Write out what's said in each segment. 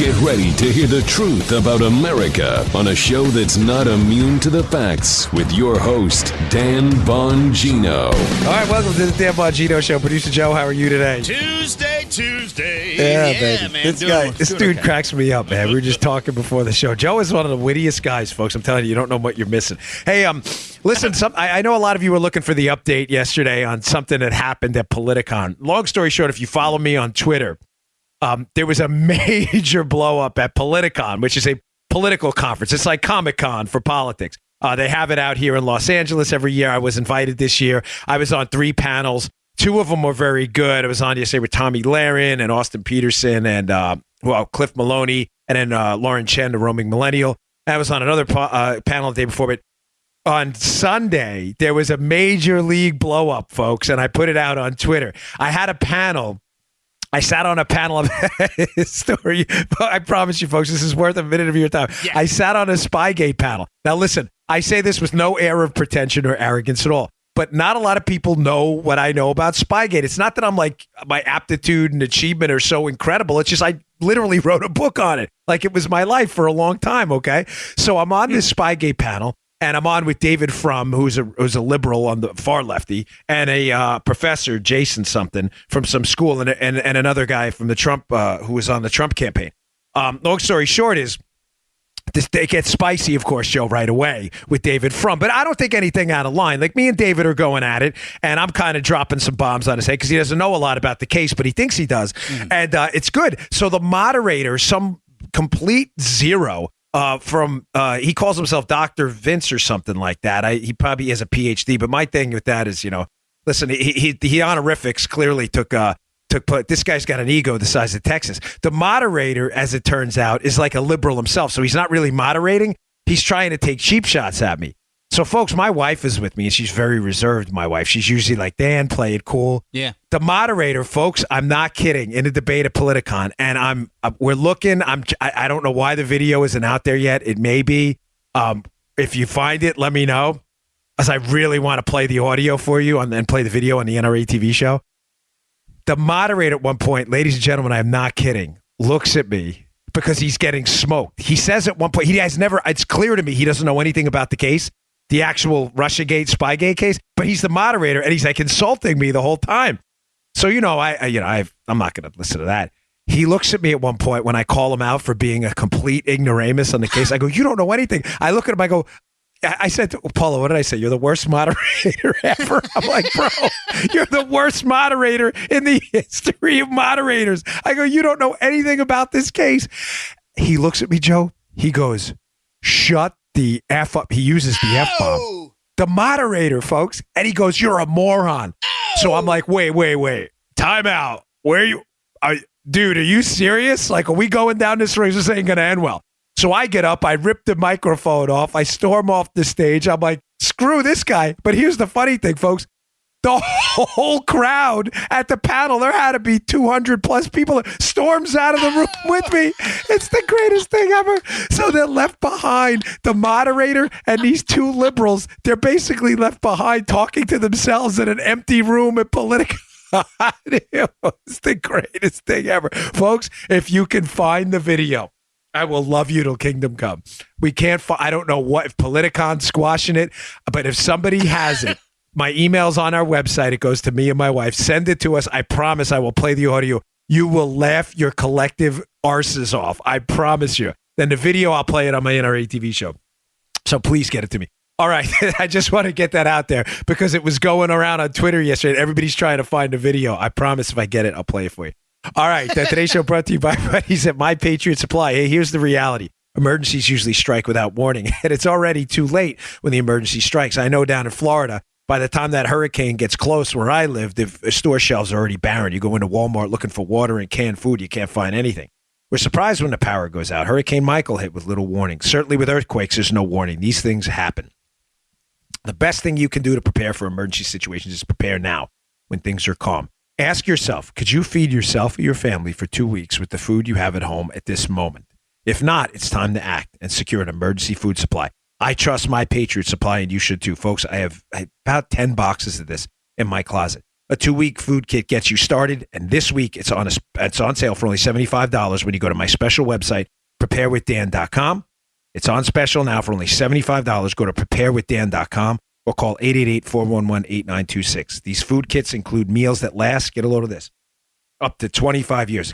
Get ready to hear the truth about America on a show that's not immune to the facts with your host, Dan Bongino. All right, welcome to the Dan Bongino Show. Producer Joe, how are you today? Tuesday. Yeah, baby. Man. This dude cracks me up, man. We were just talking before the show. Joe is one of the wittiest guys, folks. I'm telling you, you don't know what you're missing. Hey, listen, I know a lot of you were looking for the update yesterday on something that happened at Panicking. Long story short, if you follow me on Twitter, there was a major blow up at Panicking, which is a political conference. It's like Comic-Con for politics. They have it out here in Los Angeles every year. I was invited this year. I was on 3 panels. 2 of them were very good. I was on yesterday with Tommy Lahren and Austin Peterson and Cliff Maloney and then Lauren Chen, the roaming millennial. I was on another panel the day before. But on Sunday, there was a major league blow up, folks, and I put it out on Twitter. I had a panel. I sat on a panel of story. I promise you, folks, this is worth a minute of your time. Yeah. I sat on a Spygate panel. Now, listen, I say this with no air of pretension or arrogance at all, but not a lot of people know what I know about Spygate. It's not that I'm like my aptitude and achievement are so incredible. It's just I literally wrote a book on it. Like it was my life for a long time, okay? So I'm on this Spygate panel. And I'm on with David Frum, who's a liberal on the far lefty, and a professor, Jason something, from some school, and another guy from the Trump, who was on the Trump campaign. Long story short is, they get spicy, of course, Joe, right away with David Frum. But I don't think anything out of line. Like me and David are going at it, and I'm kind of dropping some bombs on his head because he doesn't know a lot about the case, but he thinks he does. Mm-hmm. And it's good. So the moderator, some complete zero, he calls himself Dr. Vince or something like that. He probably has a PhD, but my thing with that is, listen, he honorifics clearly took place. This guy's got an ego the size of Texas. The moderator, as it turns out, is like a liberal himself. So he's not really moderating. He's trying to take cheap shots at me. So, folks, my wife is with me, and she's very reserved, my wife. She's usually like, Dan, play it cool. Yeah. The moderator, folks, I'm not kidding, in a debate at Panicking, and we're looking. I don't know why the video isn't out there yet. It may be. If you find it, let me know, as I really want to play the audio for you and then play the video on the NRA TV show. The moderator at one point, ladies and gentlemen, I'm not kidding, looks at me because he's getting smoked. He says at one point, it's clear to me he doesn't know anything about the case, the actual Russiagate, Spygate case, but he's the moderator and he's like insulting me the whole time. So, I'm not going to listen to that. He looks at me at one point when I call him out for being a complete ignoramus on the case. I go, you don't know anything. I look at him, I said to Paula, what did I say? You're the worst moderator ever. I'm like, bro, you're the worst moderator in the history of moderators. I go, you don't know anything about this case. He looks at me, Joe. He goes, shut the F up. He uses the F-bomb. The moderator, folks. And he goes, you're a moron. So I'm like, wait. Time out. Dude, are you serious? Like, are we going down this road? This ain't going to end well. So I get up, I rip the microphone off, I storm off the stage. I'm like, screw this guy. But here's the funny thing, folks. The whole crowd at the panel, there had to be 200 plus people, storms out of the room with me. It's the greatest thing ever. So they're left behind, the moderator and these 2 liberals. They're basically left behind talking to themselves in an empty room at Politico. It's the greatest thing ever. Folks, if you can find the video, I will love you till kingdom come. We can't I don't know if Panicking squashing it, but if somebody has it, my email's on our website. It goes to me and my wife. Send it to us. I promise I will play the audio. You will laugh your collective arses off. I promise you. Then the video, I'll play it on my NRA TV show. So please get it to me. All right. I just want to get that out there because it was going around on Twitter yesterday. Everybody's trying to find the video. I promise if I get it, I'll play it for you. All right. Today's show brought to you by buddies at My Patriot Supply. Hey, here's the reality. Emergencies usually strike without warning, and it's already too late when the emergency strikes. I know down in Florida, by the time that hurricane gets close where I live, the store shelves are already barren. You go into Walmart looking for water and canned food, you can't find anything. We're surprised when the power goes out. Hurricane Michael hit with little warning. Certainly with earthquakes, there's no warning. These things happen. The best thing you can do to prepare for emergency situations is prepare now when things are calm. Ask yourself, could you feed yourself or your family for 2 weeks with the food you have at home at this moment? If not, it's time to act and secure an emergency food supply. I trust My Patriot Supply, and you should too. Folks, I have about 10 boxes of this in my closet. A 2-week food kit gets you started, and this week it's on sale for only $75 when you go to my special website, preparewithdan.com. It's on special now for only $75. Go to preparewithdan.com or call 888-411-8926. These food kits include meals that last, get a load of this, up to 25 years.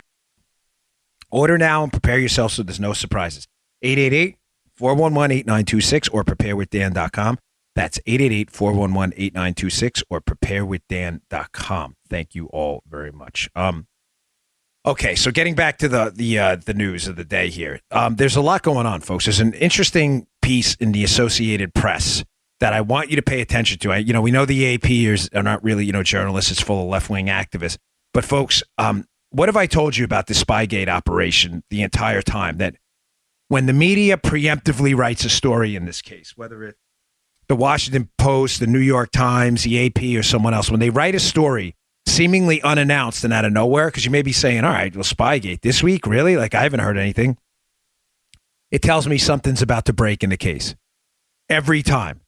Order now and prepare yourself so there's no surprises. 888-411-8926 or preparewithdan.com. That's 888-411-8926 or preparewithdan.com. Thank you all very much. Okay, so getting back to the news of the day here. There's a lot going on, folks. There's an interesting piece in the Associated Press that I want you to pay attention to. We know the AP are not really, journalists. It's full of left-wing activists. But, folks, what have I told you about the Spygate operation the entire time? That when the media preemptively writes a story in this case, whether it's the Washington Post, the New York Times, the AP, or someone else, when they write a story seemingly unannounced and out of nowhere, because you may be saying, all right, well, Spygate this week, really? Like, I haven't heard anything. It tells me something's about to break in the case. Every time.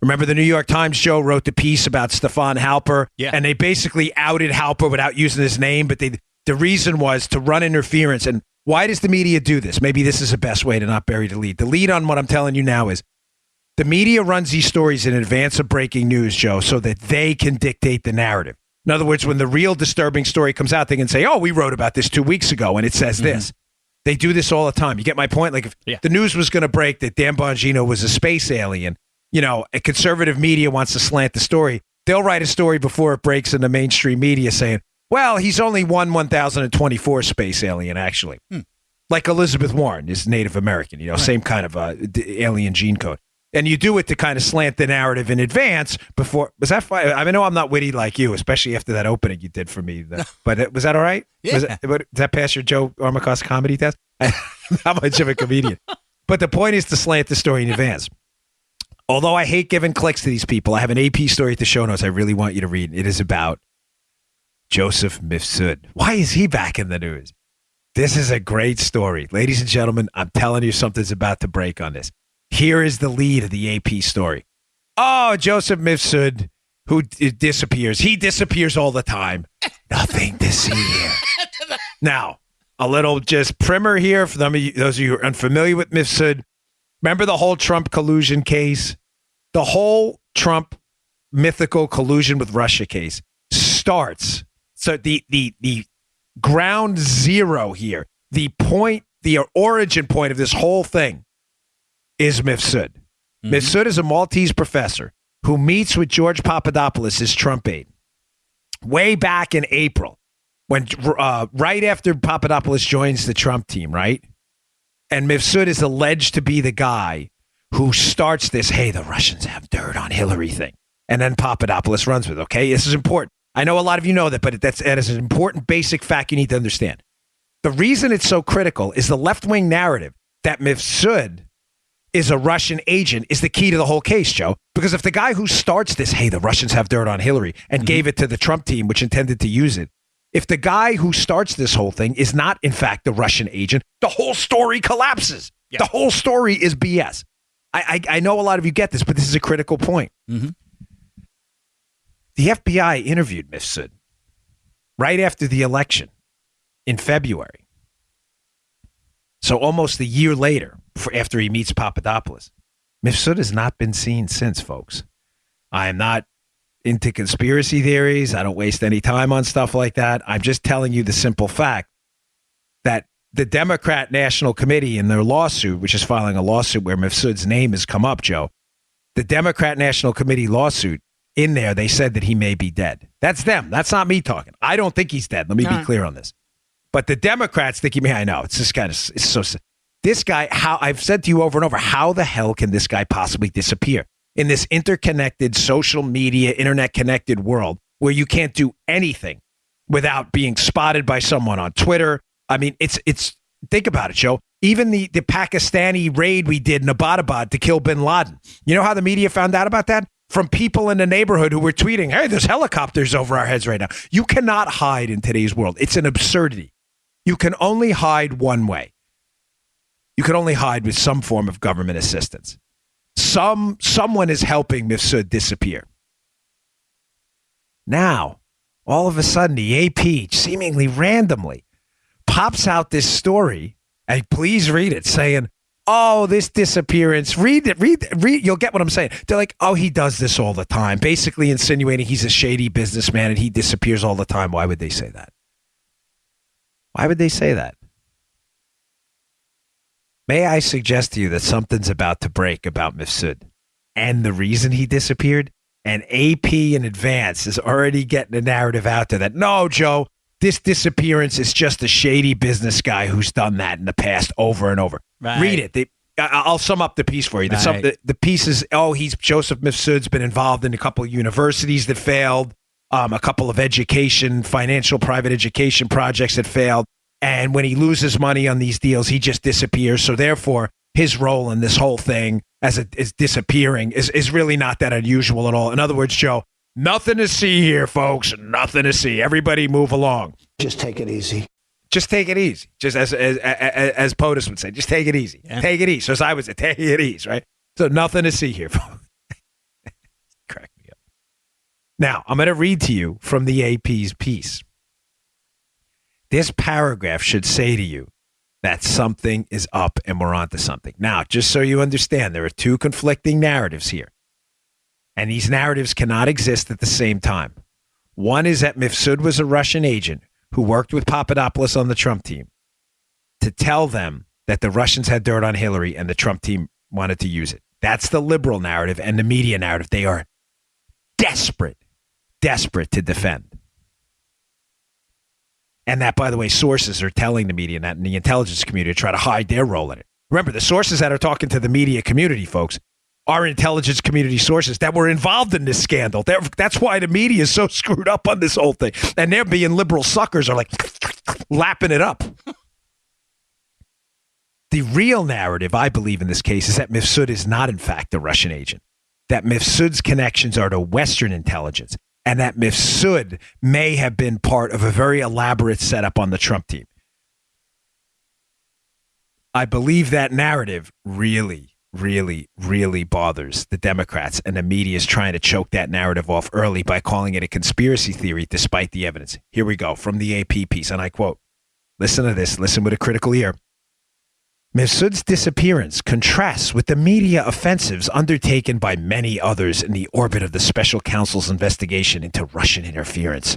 Remember the New York Times, Joe, wrote the piece about Stefan Halper, and they basically outed Halper without using his name, but the reason was to run interference. And why does the media do this? Maybe this is the best way to not bury the lead. The lead on what I'm telling you now is, the media runs these stories in advance of breaking news, Joe, so that they can dictate the narrative. In other words, when the real disturbing story comes out, they can say, oh, we wrote about this 2 weeks ago, and it says this. They do this all the time. You get my point? Like, if the news was going to break that Dan Bongino was a space alien, a conservative media wants to slant the story. They'll write a story before it breaks in the mainstream media saying, well, he's only 1024 space alien, actually. Like Elizabeth Warren is Native American, same kind of alien gene code. And you do it to kind of slant the narrative in advance before. Was that fine? I know I'm not witty like you, especially after that opening you did for me. But was that all right? Yeah. Did that pass your Joe Armacost comedy test? I'm not much of a comedian. But the point is to slant the story in advance. Although I hate giving clicks to these people, I have an AP story at the show notes I really want you to read. It is about Joseph Mifsud. Why is he back in the news? This is a great story. Ladies and gentlemen, I'm telling you something's about to break on this. Here is the lead of the AP story. Oh, Joseph Mifsud, who disappears. He disappears all the time. Nothing to see here. Now, a little just primer here for those of you who are unfamiliar with Mifsud. Remember the whole Trump collusion case? The whole Trump mythical collusion with Russia case starts. So the ground zero here, the origin point of this whole thing is Mifsud. Mifsud is a Maltese professor who meets with George Papadopoulos, his Trump aide, way back in April, when right after Papadopoulos joins the Trump team, right? And Mifsud is alleged to be the guy who starts this, hey, the Russians have dirt on Hillary thing. And then Papadopoulos runs with it, okay? This is important. I know a lot of you know that, but that is an important basic fact you need to understand. The reason it's so critical is the left-wing narrative that Mifsud is a Russian agent is the key to the whole case, Joe. Because if the guy who starts this, hey, the Russians have dirt on Hillary, and gave it to the Trump team, which intended to use it, if the guy who starts this whole thing is not, in fact, the Russian agent, the whole story collapses. Yeah. The whole story is BS. I know a lot of you get this, but this is a critical point. The FBI interviewed Mifsud right after the election in February. So almost a year later, after he meets Papadopoulos. Mifsud has not been seen since, folks. I am not into conspiracy theories. I don't waste any time on stuff like that. I'm just telling you the simple fact that the Democrat National Committee in their lawsuit, which is filing a lawsuit where Mifsud's name has come up, Joe, the Democrat National Committee lawsuit, in there, they said that he may be dead. That's them. That's not me talking. I don't think he's dead. Let me be clear on this. But the Democrats think he may. I know. It's just kind of, it's so, this guy, how I've said to you over and over, how the hell can this guy possibly disappear in this interconnected social media, internet connected world where you can't do anything without being spotted by someone on Twitter? I mean, it's think about it, Joe. Even the Pakistani raid we did in Abbottabad to kill bin Laden. You know how the media found out about that? From people in the neighborhood who were tweeting, hey, there's helicopters over our heads right now. You cannot hide in today's world. It's an absurdity. You can only hide one way. You can only hide with some form of government assistance. Someone is helping Mifsud disappear. Now, all of a sudden the AP, seemingly randomly, pops out this story, and please read it, saying, oh, this disappearance, read it, you'll get what I'm saying. They're like, oh, he does this all the time, basically insinuating he's a shady businessman and he disappears all the time. Why would they say that? Why would they say that? May I suggest to you that something's about to break about Mifsud and the reason he disappeared? And AP in advance is already getting a narrative out there that, no, Joe, this disappearance is just a shady business guy who's done that in the past over and over. Right. Read it. I'll sum up the piece for you. Right. The piece is, Joseph Mifsud's been involved in a couple of universities that failed, a couple of financial private education projects that failed. And when he loses money on these deals, he just disappears. So therefore, his role in this whole thing is disappearing is really not that unusual at all. In other words, Joe, nothing to see here, folks. Nothing to see. Everybody move along. Just take it easy. Just take it easy. Just as POTUS would say, just take it easy. Yeah. Take it easy. So as I would say, take it easy, right? So nothing to see here, folks. Crack me up. Now, I'm going to read to you from the AP's piece. This paragraph should say to you that something is up and we're onto something. Now, just so you understand, there are two conflicting narratives here. And these narratives cannot exist at the same time. One is that Mifsud was a Russian agent who worked with Papadopoulos on the Trump team to tell them that the Russians had dirt on Hillary and the Trump team wanted to use it. That's the liberal narrative and the media narrative. They are desperate to defend. And that, by the way, sources are telling the media and that in the intelligence community to try to hide their role in it. Remember, the sources that are talking to the media community, folks, are intelligence community sources that were involved in this scandal. That's why the media is so screwed up on this whole thing. And they're being liberal suckers are like lapping it up. The real narrative, I believe in this case, is that Mifsud is not, in fact, a Russian agent. That Mifsud's connections are to Western intelligence. And that Mifsud may have been part of a very elaborate setup on the Trump team. I believe that narrative really bothers the Democrats, and the media is trying to choke that narrative off early by calling it a conspiracy theory despite the evidence. Here we go from the AP piece, and I quote, listen to this, listen with a critical ear. Mifsud's disappearance contrasts with the media offensives undertaken by many others in the orbit of the special counsel's investigation into Russian interference.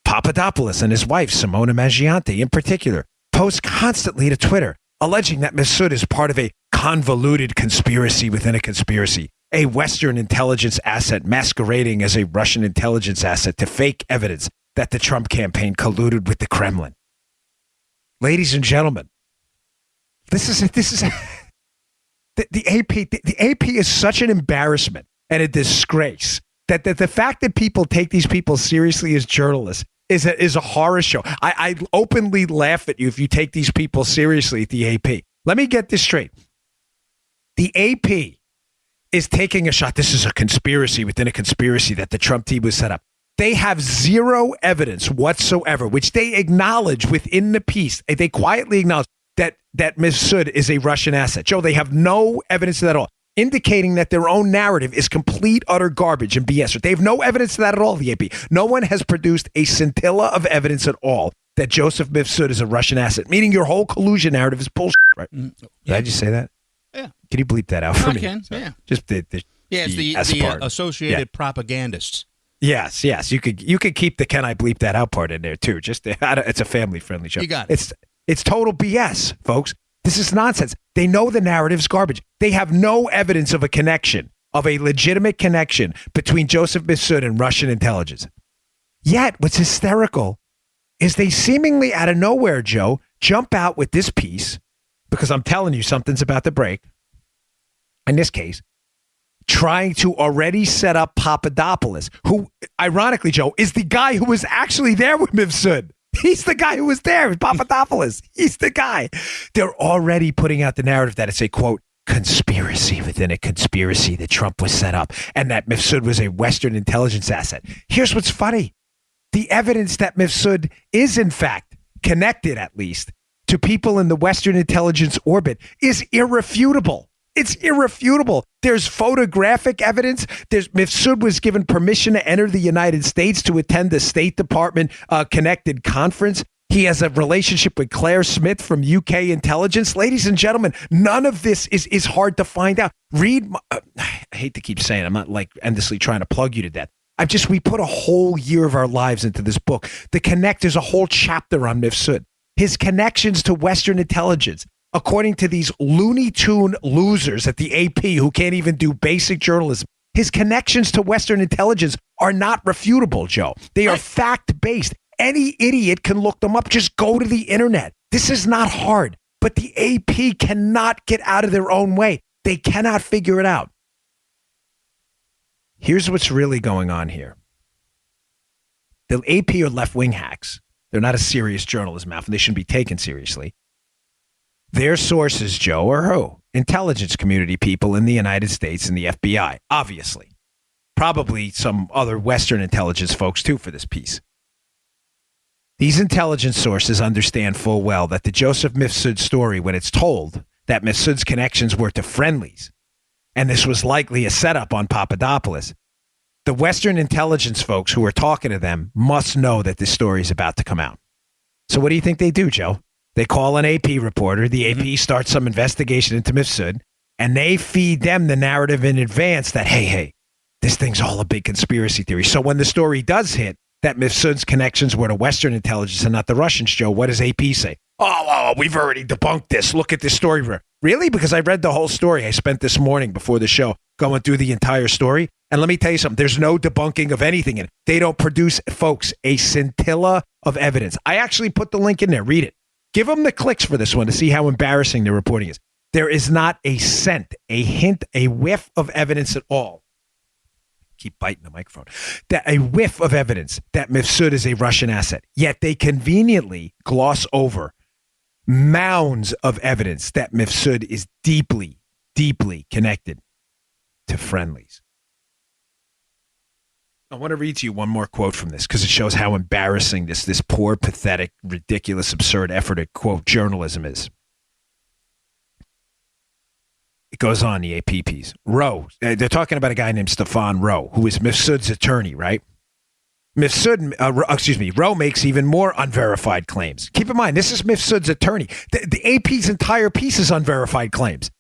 Papadopoulos and his wife, Simona Maggiante, in particular, post constantly to Twitter, alleging that Mifsud is part of a convoluted conspiracy within a conspiracy, a Western intelligence asset masquerading as a Russian intelligence asset to fake evidence that the Trump campaign colluded with the Kremlin. Ladies and gentlemen, This is the AP. The AP is such an embarrassment and a disgrace that the fact that people take these people seriously as journalists is a horror show. I openly laugh at you if you take these people seriously at the AP. Let me get this straight. The AP is taking a shot. This is a conspiracy within a conspiracy that the Trump team was set up. They have zero evidence whatsoever, which they acknowledge within the piece. They quietly acknowledge that Mifsud is a Russian asset. Joe, they have no evidence of that at all, indicating that their own narrative is complete, utter garbage and BS. They have no evidence of that at all, the AP. No one has produced a scintilla of evidence at all that Joseph Mifsud is a Russian asset, meaning your whole collusion narrative is bullshit, right? Yeah. Did I just say that? Yeah. Can you bleep that out for me? I can, yeah. Just the it's the S part. Associated Propagandists. Yes. You could keep the "can I bleep that out" part in there too. It's a family-friendly show. You got it. It's total BS, folks. This is nonsense. They know the narrative's garbage. They have no evidence of a connection, of a legitimate connection between Joseph Mifsud and Russian intelligence. Yet, what's hysterical is they seemingly out of nowhere, Joe, jump out with this piece, because I'm telling you something's about to break. In this case, trying to already set up Papadopoulos, who, ironically, Joe, is the guy who was actually there with Mifsud. He's the guy who was there with Papadopoulos. He's the guy. They're already putting out the narrative that it's a, quote, conspiracy within a conspiracy that Trump was set up and that Mifsud was a Western intelligence asset. Here's what's funny. The evidence that Mifsud is, in fact, connected, at least, to people in the Western intelligence orbit is irrefutable. It's irrefutable. There's photographic evidence. Mifsud was given permission to enter the United States to attend the State Department connected conference. He has a relationship with Claire Smith from UK intelligence. Ladies and gentlemen, none of this is hard to find out. I hate to keep saying it. I'm not like endlessly trying to plug you to death. We put a whole year of our lives into this book. There's a whole chapter on Mifsud. His connections to Western intelligence, according to these Looney Tune losers at the AP who can't even do basic journalism, his connections to Western intelligence are not refutable, Joe. They are fact-based. Any idiot can look them up. Just go to the internet. This is not hard, but the AP cannot get out of their own way. They cannot figure it out. Here's what's really going on here. The AP are left-wing hacks. They're not a serious journalism outfit. They shouldn't be taken seriously. Their sources, Joe, are who? Intelligence community people in the United States and the FBI, obviously. Probably some other Western intelligence folks, too, for this piece. These intelligence sources understand full well that the Joseph Mifsud story, when it's told that Mifsud's connections were to friendlies, and this was likely a setup on Papadopoulos, the Western intelligence folks who are talking to them must know that this story is about to come out. So what do you think they do, Joe? They call an AP reporter. The AP starts some investigation into Mifsud, and they feed them the narrative in advance that, hey, this thing's all a big conspiracy theory. So when the story does hit, that Mifsud's connections were to Western intelligence and not the Russians, Joe, what does AP say? Oh, we've already debunked this. Look at this story. Really? Because I read the whole story. I spent this morning before the show going through the entire story. And let me tell you something. There's no debunking of anything in it. They don't produce, folks, a scintilla of evidence. I actually put the link in there. Read it. Give them the clicks for this one to see how embarrassing the reporting is. There is not a scent, a hint, a whiff of evidence at all. Keep biting the microphone. That a whiff of evidence that Mifsud is a Russian asset. Yet they conveniently gloss over mounds of evidence that Mifsud is deeply, deeply connected to friendlies. I want to read to you one more quote from this because it shows how embarrassing this poor, pathetic, ridiculous, absurd effort at, quote, journalism is. It goes on, the AP piece. Rowe, they're talking about a guy named Stefan Rowe, who is Mifsud's attorney, right? Rowe makes even more unverified claims. Keep in mind, this is Mifsud's attorney. The AP's entire piece is unverified claims.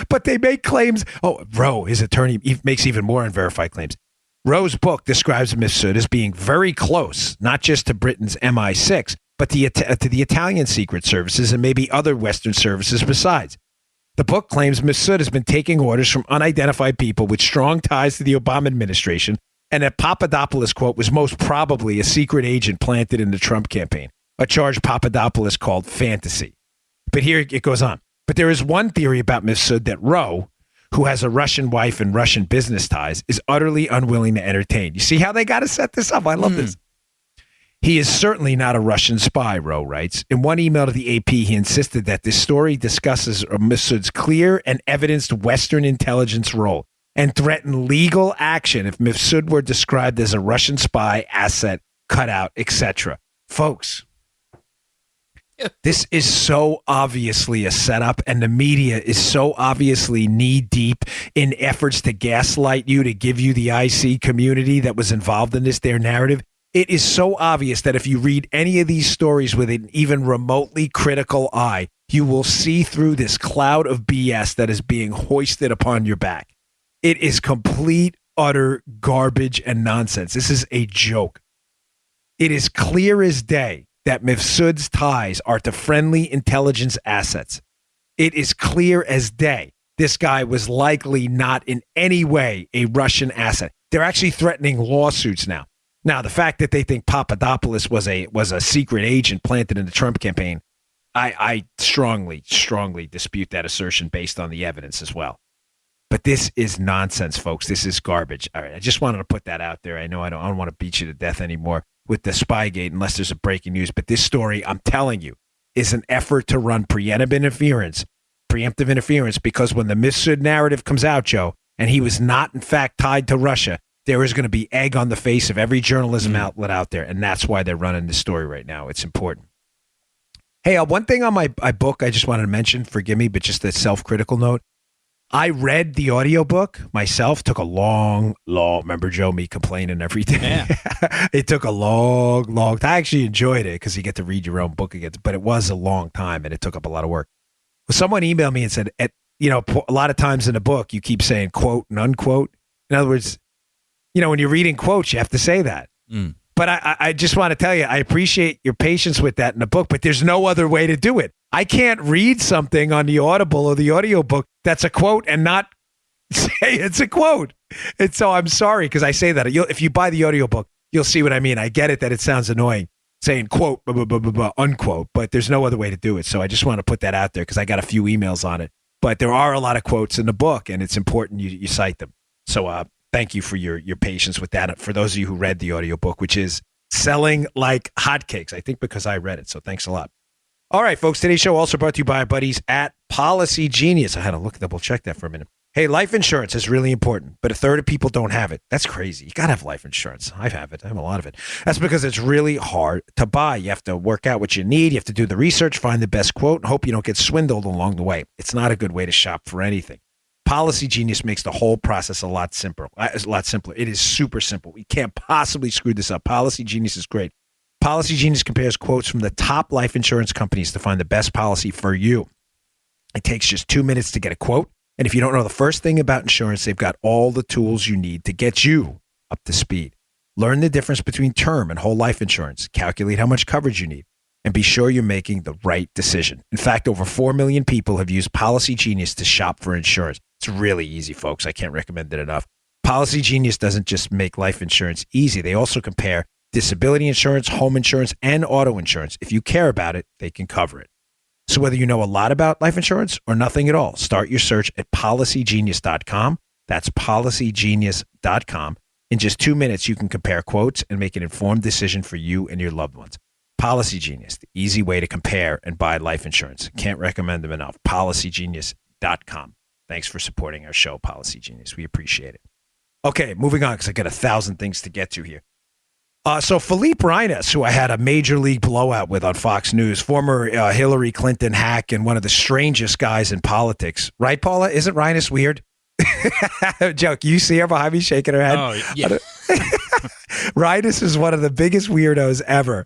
But they make claims. Oh, Rowe, his attorney, makes even more unverified claims. Rowe's book describes Mifsud as being very close, not just to Britain's MI6, but to the Italian secret services and maybe other Western services besides. The book claims Mifsud has been taking orders from unidentified people with strong ties to the Obama administration, and that Papadopoulos, quote, was most probably a secret agent planted in the Trump campaign, a charge Papadopoulos called fantasy. But here it goes on. But there is one theory about Mifsud that Rowe, who has a Russian wife and Russian business ties, is utterly unwilling to entertain. You see how they got to set this up? I love this. He is certainly not a Russian spy, Rowe writes. In one email to the AP, he insisted that this story discusses Mifsud's clear and evidenced Western intelligence role and threatened legal action if Mifsud were described as a Russian spy, asset, cutout, etc. Folks, this is so obviously a setup, and the media is so obviously knee-deep in efforts to gaslight you, to give you the IC community that was involved in this, their narrative. It is so obvious that if you read any of these stories with an even remotely critical eye, you will see through this cloud of BS that is being hoisted upon your back. It is complete, utter garbage and nonsense. This is a joke. It is clear as day that Mifsud's ties are to friendly intelligence assets. It is clear as day this guy was likely not in any way a Russian asset. They're actually threatening lawsuits now. Now, the fact that they think Papadopoulos was a secret agent planted in the Trump campaign, I strongly dispute that assertion based on the evidence as well. But this is nonsense, folks. This is garbage. All right, I just wanted to put that out there. I know I don't want to beat you to death anymore with the Spygate unless there's a breaking news. But this story, I'm telling you, is an effort to run preemptive interference, because when the Mifsud narrative comes out, Joe, and he was not, in fact, tied to Russia, there is going to be egg on the face of every journalism outlet out there, and that's why they're running this story right now. It's important. Hey, one thing on my book I just wanted to mention, forgive me, but just a self-critical note. I read the audiobook myself. Took a long, remember Joe, me complaining every day? Yeah. It took a long time. I actually enjoyed it because you get to read your own book again, but it was a long time and it took up a lot of work. Well, someone emailed me and said, a lot of times in a book, you keep saying quote and unquote. In other words, when you're reading quotes, you have to say that. Mm. But I just want to tell you, I appreciate your patience with that in the book, but there's no other way to do it. I can't read something on the Audible or the audiobook that's a quote and not say it's a quote. And so I'm sorry because I say that. If you buy the audiobook, you'll see what I mean. I get it that it sounds annoying saying quote, blah, blah, blah, blah, blah, unquote, but there's no other way to do it. So I just want to put that out there because I got a few emails on it. But there are a lot of quotes in the book, and it's important you cite them. So thank you for your patience with that. For those of you who read the audiobook, which is selling like hotcakes, I think because I read it. So thanks a lot. All right, folks, today's show also brought to you by our buddies at Policy Genius. I had to double check that for a minute. Hey, life insurance is really important, but a third of people don't have it. That's crazy. You got to have life insurance. I have it. I have a lot of it. That's because it's really hard to buy. You have to work out what you need. You have to do the research, find the best quote, and hope you don't get swindled along the way. It's not a good way to shop for anything. Policy Genius makes the whole process a lot simpler. It is super simple. We can't possibly screw this up. Policy Genius is great. Policy Genius compares quotes from the top life insurance companies to find the best policy for you. It takes just 2 minutes to get a quote. And if you don't know the first thing about insurance, they've got all the tools you need to get you up to speed. Learn the difference between term and whole life insurance. Calculate how much coverage you need. And be sure you're making the right decision. In fact, over 4 million people have used Policy Genius to shop for insurance. It's really easy, folks. I can't recommend it enough. Policy Genius doesn't just make life insurance easy. They also compare disability insurance, home insurance, and auto insurance. If you care about it, they can cover it. So whether you know a lot about life insurance or nothing at all, start your search at policygenius.com. That's policygenius.com. In just 2 minutes, you can compare quotes and make an informed decision for you and your loved ones. Policy Genius, the easy way to compare and buy life insurance. Can't recommend them enough. Policygenius.com. Thanks for supporting our show, Policy Genius. We appreciate it. Okay, moving on because I got 1,000 things to get to here. So Philippe Reines, who I had a major league blowout with on Fox News, former Hillary Clinton hack and one of the strangest guys in politics. Right, Paula? Isn't Reines weird? Joke. You see her behind me shaking her head? Oh, yeah. Reines is one of the biggest weirdos ever.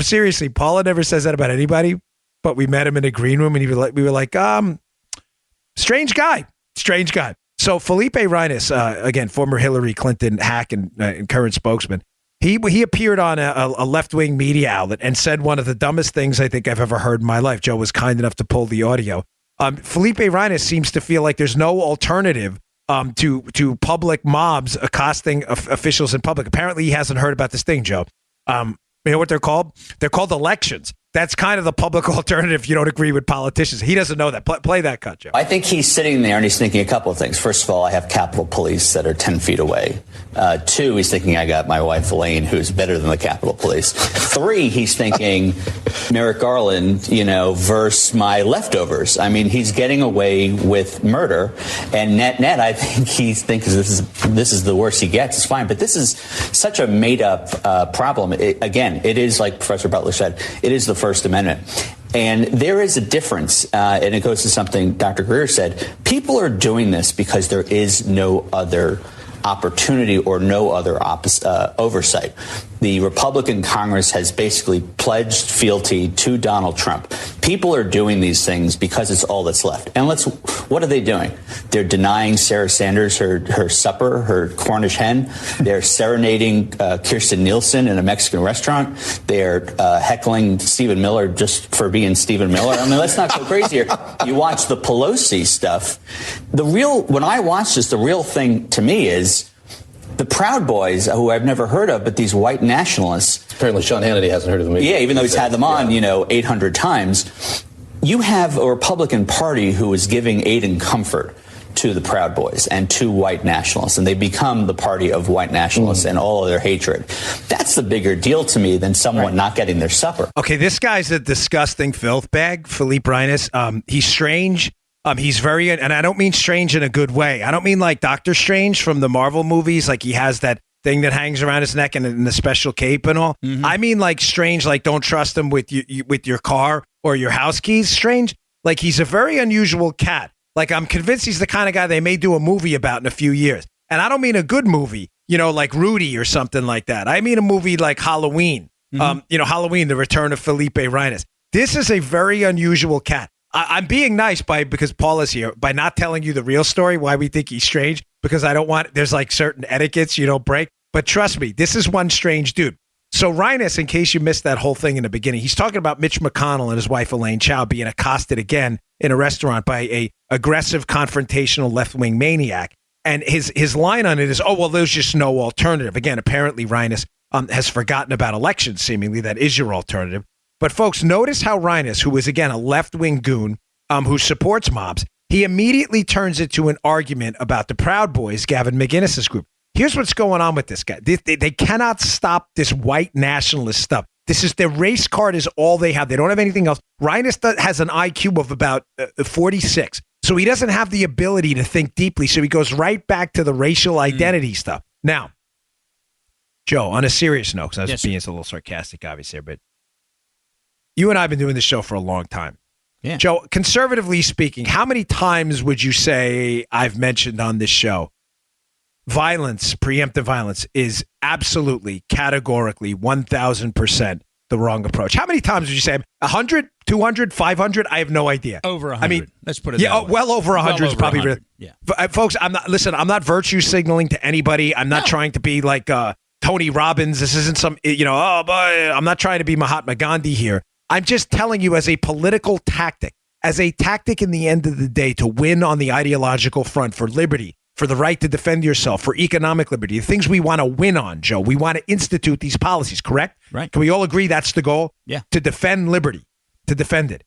Seriously, Paula never says that about anybody, but we met him in a green room and we were like, strange guy. So Felipe Reines, again, former Hillary Clinton hack and current spokesman, He appeared on a left-wing media outlet and said one of the dumbest things I think I've ever heard in my life. Joe was kind enough to pull the audio. Felipe Reines seems to feel like there's no alternative to public mobs accosting officials in public. Apparently, he hasn't heard about this thing, Joe. You know what they're called? They're called elections. That's kind of the public alternative if you don't agree with politicians. He doesn't know that. Play that cut, Joe. I think he's sitting there and he's thinking a couple of things. First of all, I have Capitol Police that are 10 feet away. 2, he's thinking I got my wife, Elaine, who's better than the Capitol Police. 3, he's thinking Merrick Garland, versus my leftovers. I mean, he's getting away with murder. And net, I think he thinks this is the worst he gets. It's fine. But this is such a made-up problem. It is, like Professor Butler said, it is the First Amendment. And there is a difference, and it goes to something Dr. Greer said. People are doing this because there is no other opportunity or no other oversight. The Republican Congress has basically pledged fealty to Donald Trump. People are doing these things because it's all that's left. And what are they doing? They're denying Sarah Sanders her supper, her Cornish hen. They're serenading Kirsten Nielsen in a Mexican restaurant. They're heckling Stephen Miller just for being Stephen Miller. I mean, let's not go crazy here. You watch the Pelosi stuff. When I watch this, the real thing to me is the Proud Boys, who I've never heard of, but these white nationalists. Apparently Sean Hannity hasn't heard of them either. Yeah, even though he's had them on, 800 times. You have a Republican Party who is giving aid and comfort to the Proud Boys and to white nationalists, and they become the party of white nationalists and all of their hatred. That's the bigger deal to me than someone not getting their supper. Okay, this guy's a disgusting filth bag, Philippe Reines. He's strange. He's very, and I don't mean strange in a good way. I don't mean like Doctor Strange from the Marvel movies, like he has that thing that hangs around his neck and the special cape and all. Mm-hmm. I mean like strange, like don't trust him with your car or your house keys. Strange, like he's a very unusual cat. Like, I'm convinced he's the kind of guy they may do a movie about in a few years. And I don't mean a good movie, like Rudy or something like that. I mean a movie like Halloween. Halloween, The Return of Felipe Reyes. This is a very unusual cat. I'm being nice because Paul is here, by not telling you the real story, why we think he's strange, because I don't want, there's like certain etiquettes you don't break. But trust me, this is one strange dude. So Reines, in case you missed that whole thing in the beginning, he's talking about Mitch McConnell and his wife Elaine Chao being accosted again in a restaurant by a aggressive, confrontational left-wing maniac. And his line on it is, oh, well, there's just no alternative. Again, apparently Reines has forgotten about elections, seemingly. That is your alternative. But folks, notice how Reines, who is, again, a left-wing goon who supports mobs, he immediately turns it to an argument about the Proud Boys, Gavin McInnes's group. Here's what's going on with this guy. They cannot stop this white nationalist stuff. This is their race card is all they have. They don't have anything else. Reines has an IQ of about 46. So he doesn't have the ability to think deeply. So he goes right back to the racial identity stuff. Now, Joe, on a serious note, because I was being a little sarcastic, obviously, but you and I have been doing this show for a long time. Yeah. Joe, conservatively speaking, how many times would you say I've mentioned on this show violence, preemptive violence, is absolutely, categorically, 1,000% the wrong approach? How many times would you say? 100, 200, 500? I have no idea. Over 100. I mean, let's put it that way. Well over 100 is probably 100. Yeah. Folks, I'm not virtue signaling to anybody. I'm not trying to be like Tony Robbins. This isn't some, oh boy, I'm not trying to be Mahatma Gandhi here. I'm just telling you, as a political tactic, in the end of the day, to win on the ideological front for liberty, for the right to defend yourself, for economic liberty, the things we want to win on, Joe. We want to institute these policies, correct? Right. Can we all agree that's the goal? Yeah. To defend liberty, to defend it.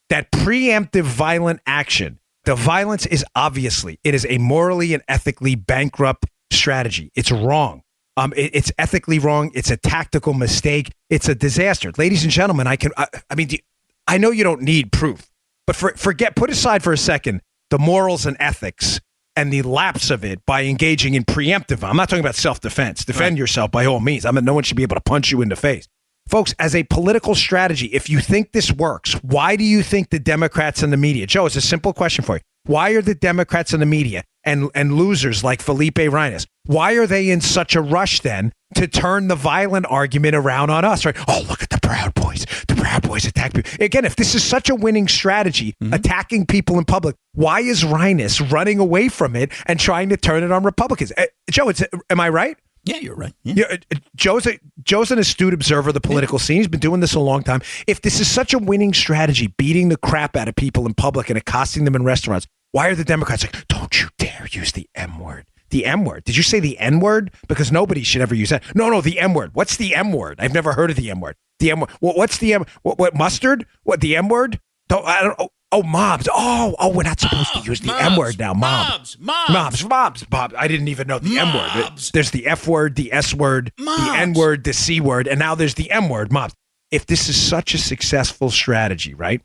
That preemptive violent action, the violence is it is a morally and ethically bankrupt strategy. It's wrong. It's ethically wrong. It's a tactical mistake. It's a disaster. Ladies and gentlemen, I know you don't need proof, but put aside for a second the morals and ethics and the lapse of it by engaging in preemptive. I'm not talking about self-defense. Defend yourself by all means. No one should be able to punch you in the face. Folks, as a political strategy, if you think this works, why do you think the Democrats and the media, Joe, it's a simple question for you. Why are the Democrats and the media and losers like Felipe Reyes, why are they in such a rush then to turn the violent argument around on us, right? Oh, look at the Proud Boys. The Proud Boys attack people. Again, if this is such a winning strategy, attacking people in public, why is Reyes running away from it and trying to turn it on Republicans? Joe, am I right? Yeah, you're right. Yeah. Joe's an astute observer of the political scene. He's been doing this a long time. If this is such a winning strategy, beating the crap out of people in public and accosting them in restaurants, why are the Democrats like, don't you dare use the M word? The M word. Did you say the N word? Because nobody should ever use that. No, the M word. What's the M word? I've never heard of the M word. The M word. What's the M? What mustard? What the M word? I don't know. Oh, mobs. Oh, we're not supposed to use the M word now. Mobs. I didn't even know the M word. There's the F word, the S word, the N word, the C word, and now there's the M word, mobs. If this is such a successful strategy, right?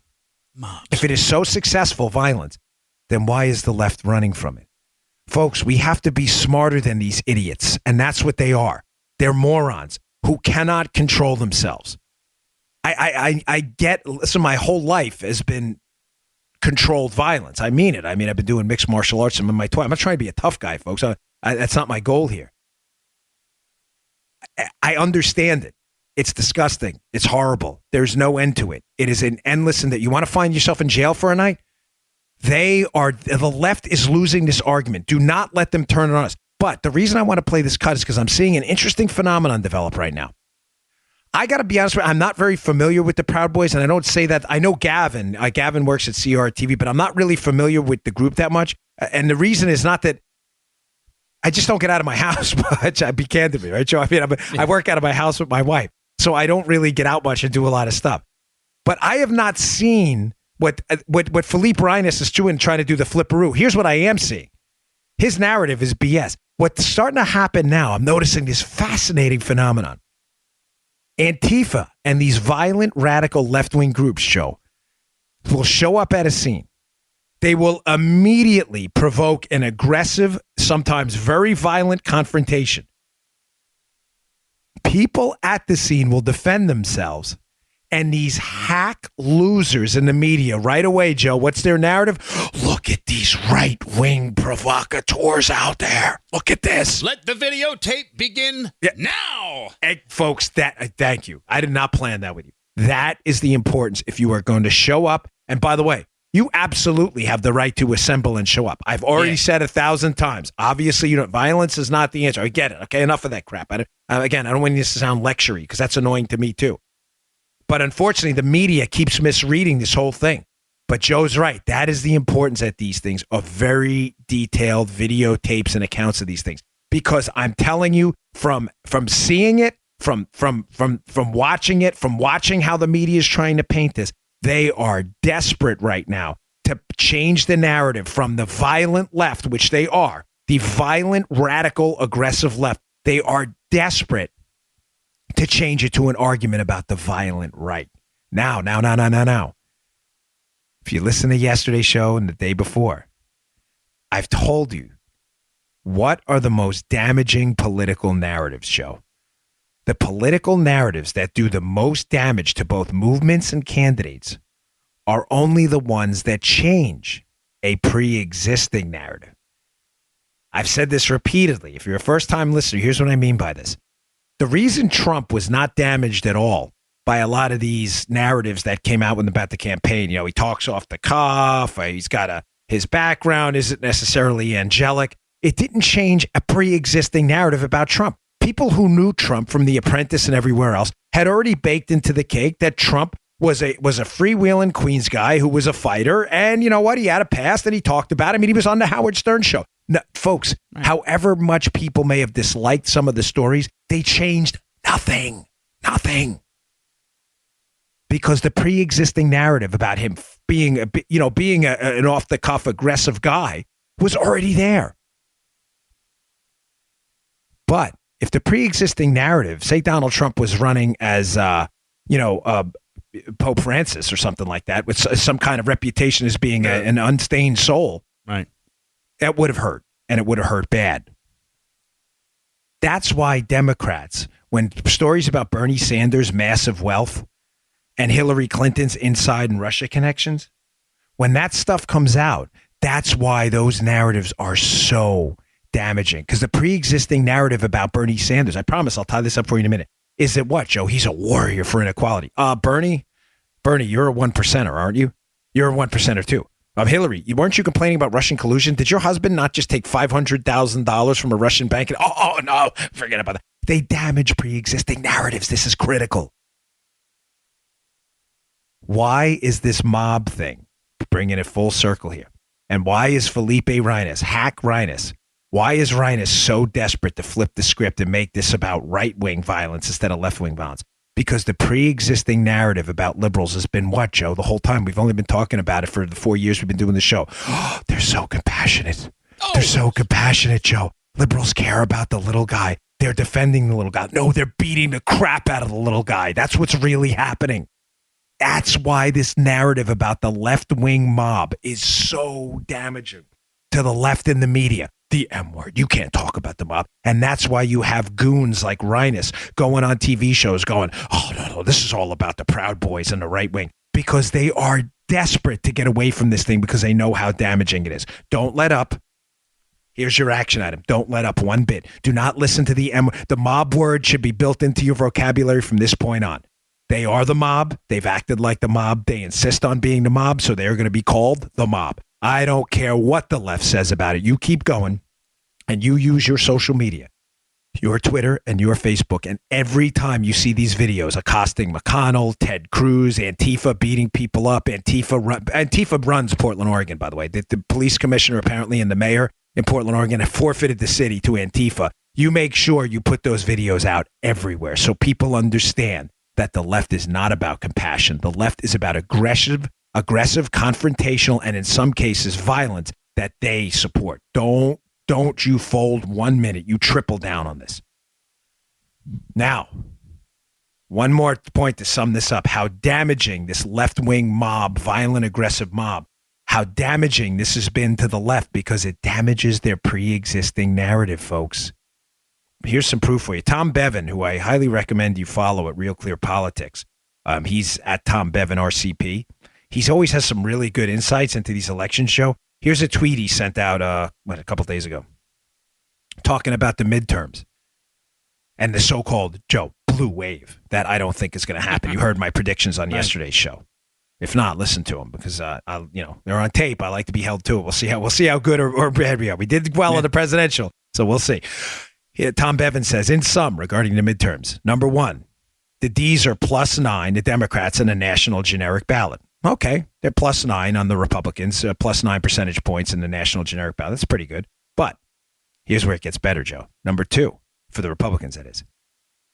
Mobs. If it is so successful, violence, then why is the left running from it? Folks, we have to be smarter than these idiots, and that's what they are. They're morons who cannot control themselves. Listen, my whole life has been controlled violence. I mean it. I've been doing mixed martial arts. I'm in my 20s. I'm not trying to be a tough guy, folks. That's not my goal here. I understand it. It's disgusting. It's horrible. There's no end to it. It is an endless, and that you want to find yourself in jail for a night? The left is losing this argument. Do not let them turn it on us. But the reason I want to play this cut is because I'm seeing an interesting phenomenon develop right now. I got to be honest with you, I'm not very familiar with the Proud Boys, and I don't say that. I know Gavin. Gavin works at CRTV, but I'm not really familiar with the group that much. And the reason is not that I just don't get out of my house much. I'd be candid with you, right, Joe? I work out of my house with my wife, so I don't really get out much and do a lot of stuff. But I have not seen what Felipe Reyes is doing, trying to do the flipperoo. Here's what I am seeing. His narrative is BS. What's starting to happen now, I'm noticing this fascinating phenomenon. Antifa and these violent, radical left-wing groups, Joe, will show up at a scene. They will immediately provoke an aggressive, sometimes very violent confrontation. People at the scene will defend themselves. And these hack losers in the media right away, Joe, what's their narrative? Look look at these right-wing provocateurs out there. Look at this. Let the videotape begin now. Hey, folks, thank you. I did not plan that with you. That is the importance if you are going to show up. And by the way, you absolutely have the right to assemble and show up. I've already said 1,000 times. Obviously, violence is not the answer. I get it. Okay, enough of that crap. I don't want this to sound lectury because that's annoying to me too. But unfortunately, the media keeps misreading this whole thing. But Joe's right. That is the importance at these things of very detailed videotapes and accounts of these things. Because I'm telling you, from seeing it, from watching it, from watching how the media is trying to paint this, they are desperate right now to change the narrative from the violent left, which they are, the violent, radical, aggressive left. They are desperate to change it to an argument about the violent right. Now. If you listen to yesterday's show and the day before, I've told you what are the most damaging political narratives, Joe. The political narratives that do the most damage to both movements and candidates are only the ones that change a pre-existing narrative. I've said this repeatedly. If you're a first-time listener, here's what I mean by this. The reason Trump was not damaged at all by a lot of these narratives that came out about the campaign, he talks off the cuff, he's got his background isn't necessarily angelic. It didn't change a pre-existing narrative about Trump. People who knew Trump from The Apprentice and everywhere else had already baked into the cake that Trump was a freewheeling Queens guy who was a fighter. And you know what? He had a past and he talked about him. And he was on the Howard Stern show. No, folks, however much people may have disliked some of the stories, they changed nothing. Because the pre-existing narrative about him being an off-the-cuff aggressive guy was already there. But if the pre-existing narrative, say Donald Trump was running as, Pope Francis or something like that, with some kind of reputation as being an unstained soul, right? That would have hurt, and it would have hurt bad. That's why Democrats, when stories about Bernie Sanders' massive wealth and Hillary Clinton's inside and Russia connections, when that stuff comes out, that's why those narratives are so damaging. Because the pre-existing narrative about Bernie Sanders, I promise I'll tie this up for you in a minute, is that what, Joe? He's a warrior for inequality. Bernie, you're a 1%er, aren't you? You're a 1%er too. Hillary, weren't you complaining about Russian collusion? Did your husband not just take $500,000 from a Russian bank? And, no, forget about that. They damage pre-existing narratives. This is critical. Why is this mob thing, bringing it full circle here, and why is Felipe Reines, hack Reines, why is Reines so desperate to flip the script and make this about right-wing violence instead of left-wing violence? Because the pre-existing narrative about liberals has been what, Joe? The whole time. We've only been talking about it for the 4 years we've been doing the show. Oh, they're so compassionate. They're so compassionate, Joe. Liberals care about the little guy. They're defending the little guy. No, they're beating the crap out of the little guy. That's what's really happening. That's why this narrative about the left-wing mob is so damaging to the left in the media. The M word. You can't talk about the mob. And that's why you have goons like Reines going on TV shows going, oh, no, this is all about the Proud Boys and the right wing. Because they are desperate to get away from this thing because they know how damaging it is. Don't let up. Here's your action item. Don't let up one bit. Do not listen to the M. The mob word should be built into your vocabulary from this point on. They are the mob. They've acted like the mob. They insist on being the mob, so they're going to be called the mob. I don't care what the left says about it. You keep going, and you use your social media, your Twitter and your Facebook, and every time you see these videos accosting McConnell, Ted Cruz, Antifa beating people up, Antifa runs Portland, Oregon, by the way. The police commissioner apparently and the mayor in Portland, Oregon have forfeited the city to Antifa. You make sure you put those videos out everywhere so people understand that the left is not about compassion. The left is about aggressive, confrontational, and in some cases, violence that they support. Don't you fold 1 minute. You triple down on this. Now, one more point to sum this up. How damaging this left-wing mob, violent, aggressive mob, how damaging this has been to the left because it damages their pre-existing narrative, folks. Here's some proof for you. Tom Bevan, who I highly recommend you follow at Real Clear Politics. He's at Tom Bevan RCP. He always has some really good insights into these election show. Here's a tweet he sent out a couple days ago talking about the midterms and the so-called, Joe, blue wave that I don't think is going to happen. You heard my predictions on yesterday's show. If not, listen to them because they're on tape. I like to be held to it. We'll see how good or bad we are. We did well in the presidential, so we'll see. Here, Tom Bevan says, in sum, regarding the midterms, number one, the D's are +9, the Democrats, in a national generic ballot. Okay, they're +9 on the Republicans, +9 percentage points in the national generic ballot. That's pretty good. But here's where it gets better, Joe. Number two, for the Republicans, that is.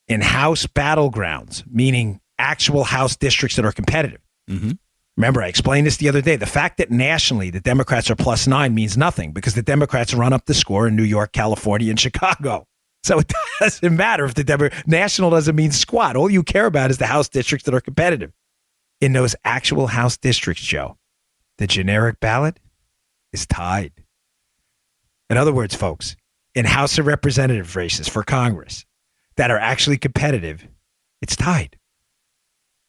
In House battlegrounds, meaning actual House districts that are competitive. Mm-hmm. Remember, I explained this the other day. The fact that nationally the Democrats are +9 means nothing because the Democrats run up the score in New York, California, and Chicago. So it doesn't matter if the national doesn't mean squat. All you care about is the House districts that are competitive. In those actual House districts, Joe, the generic ballot is tied. In other words, folks, in House of Representative races for Congress that are actually competitive, it's tied.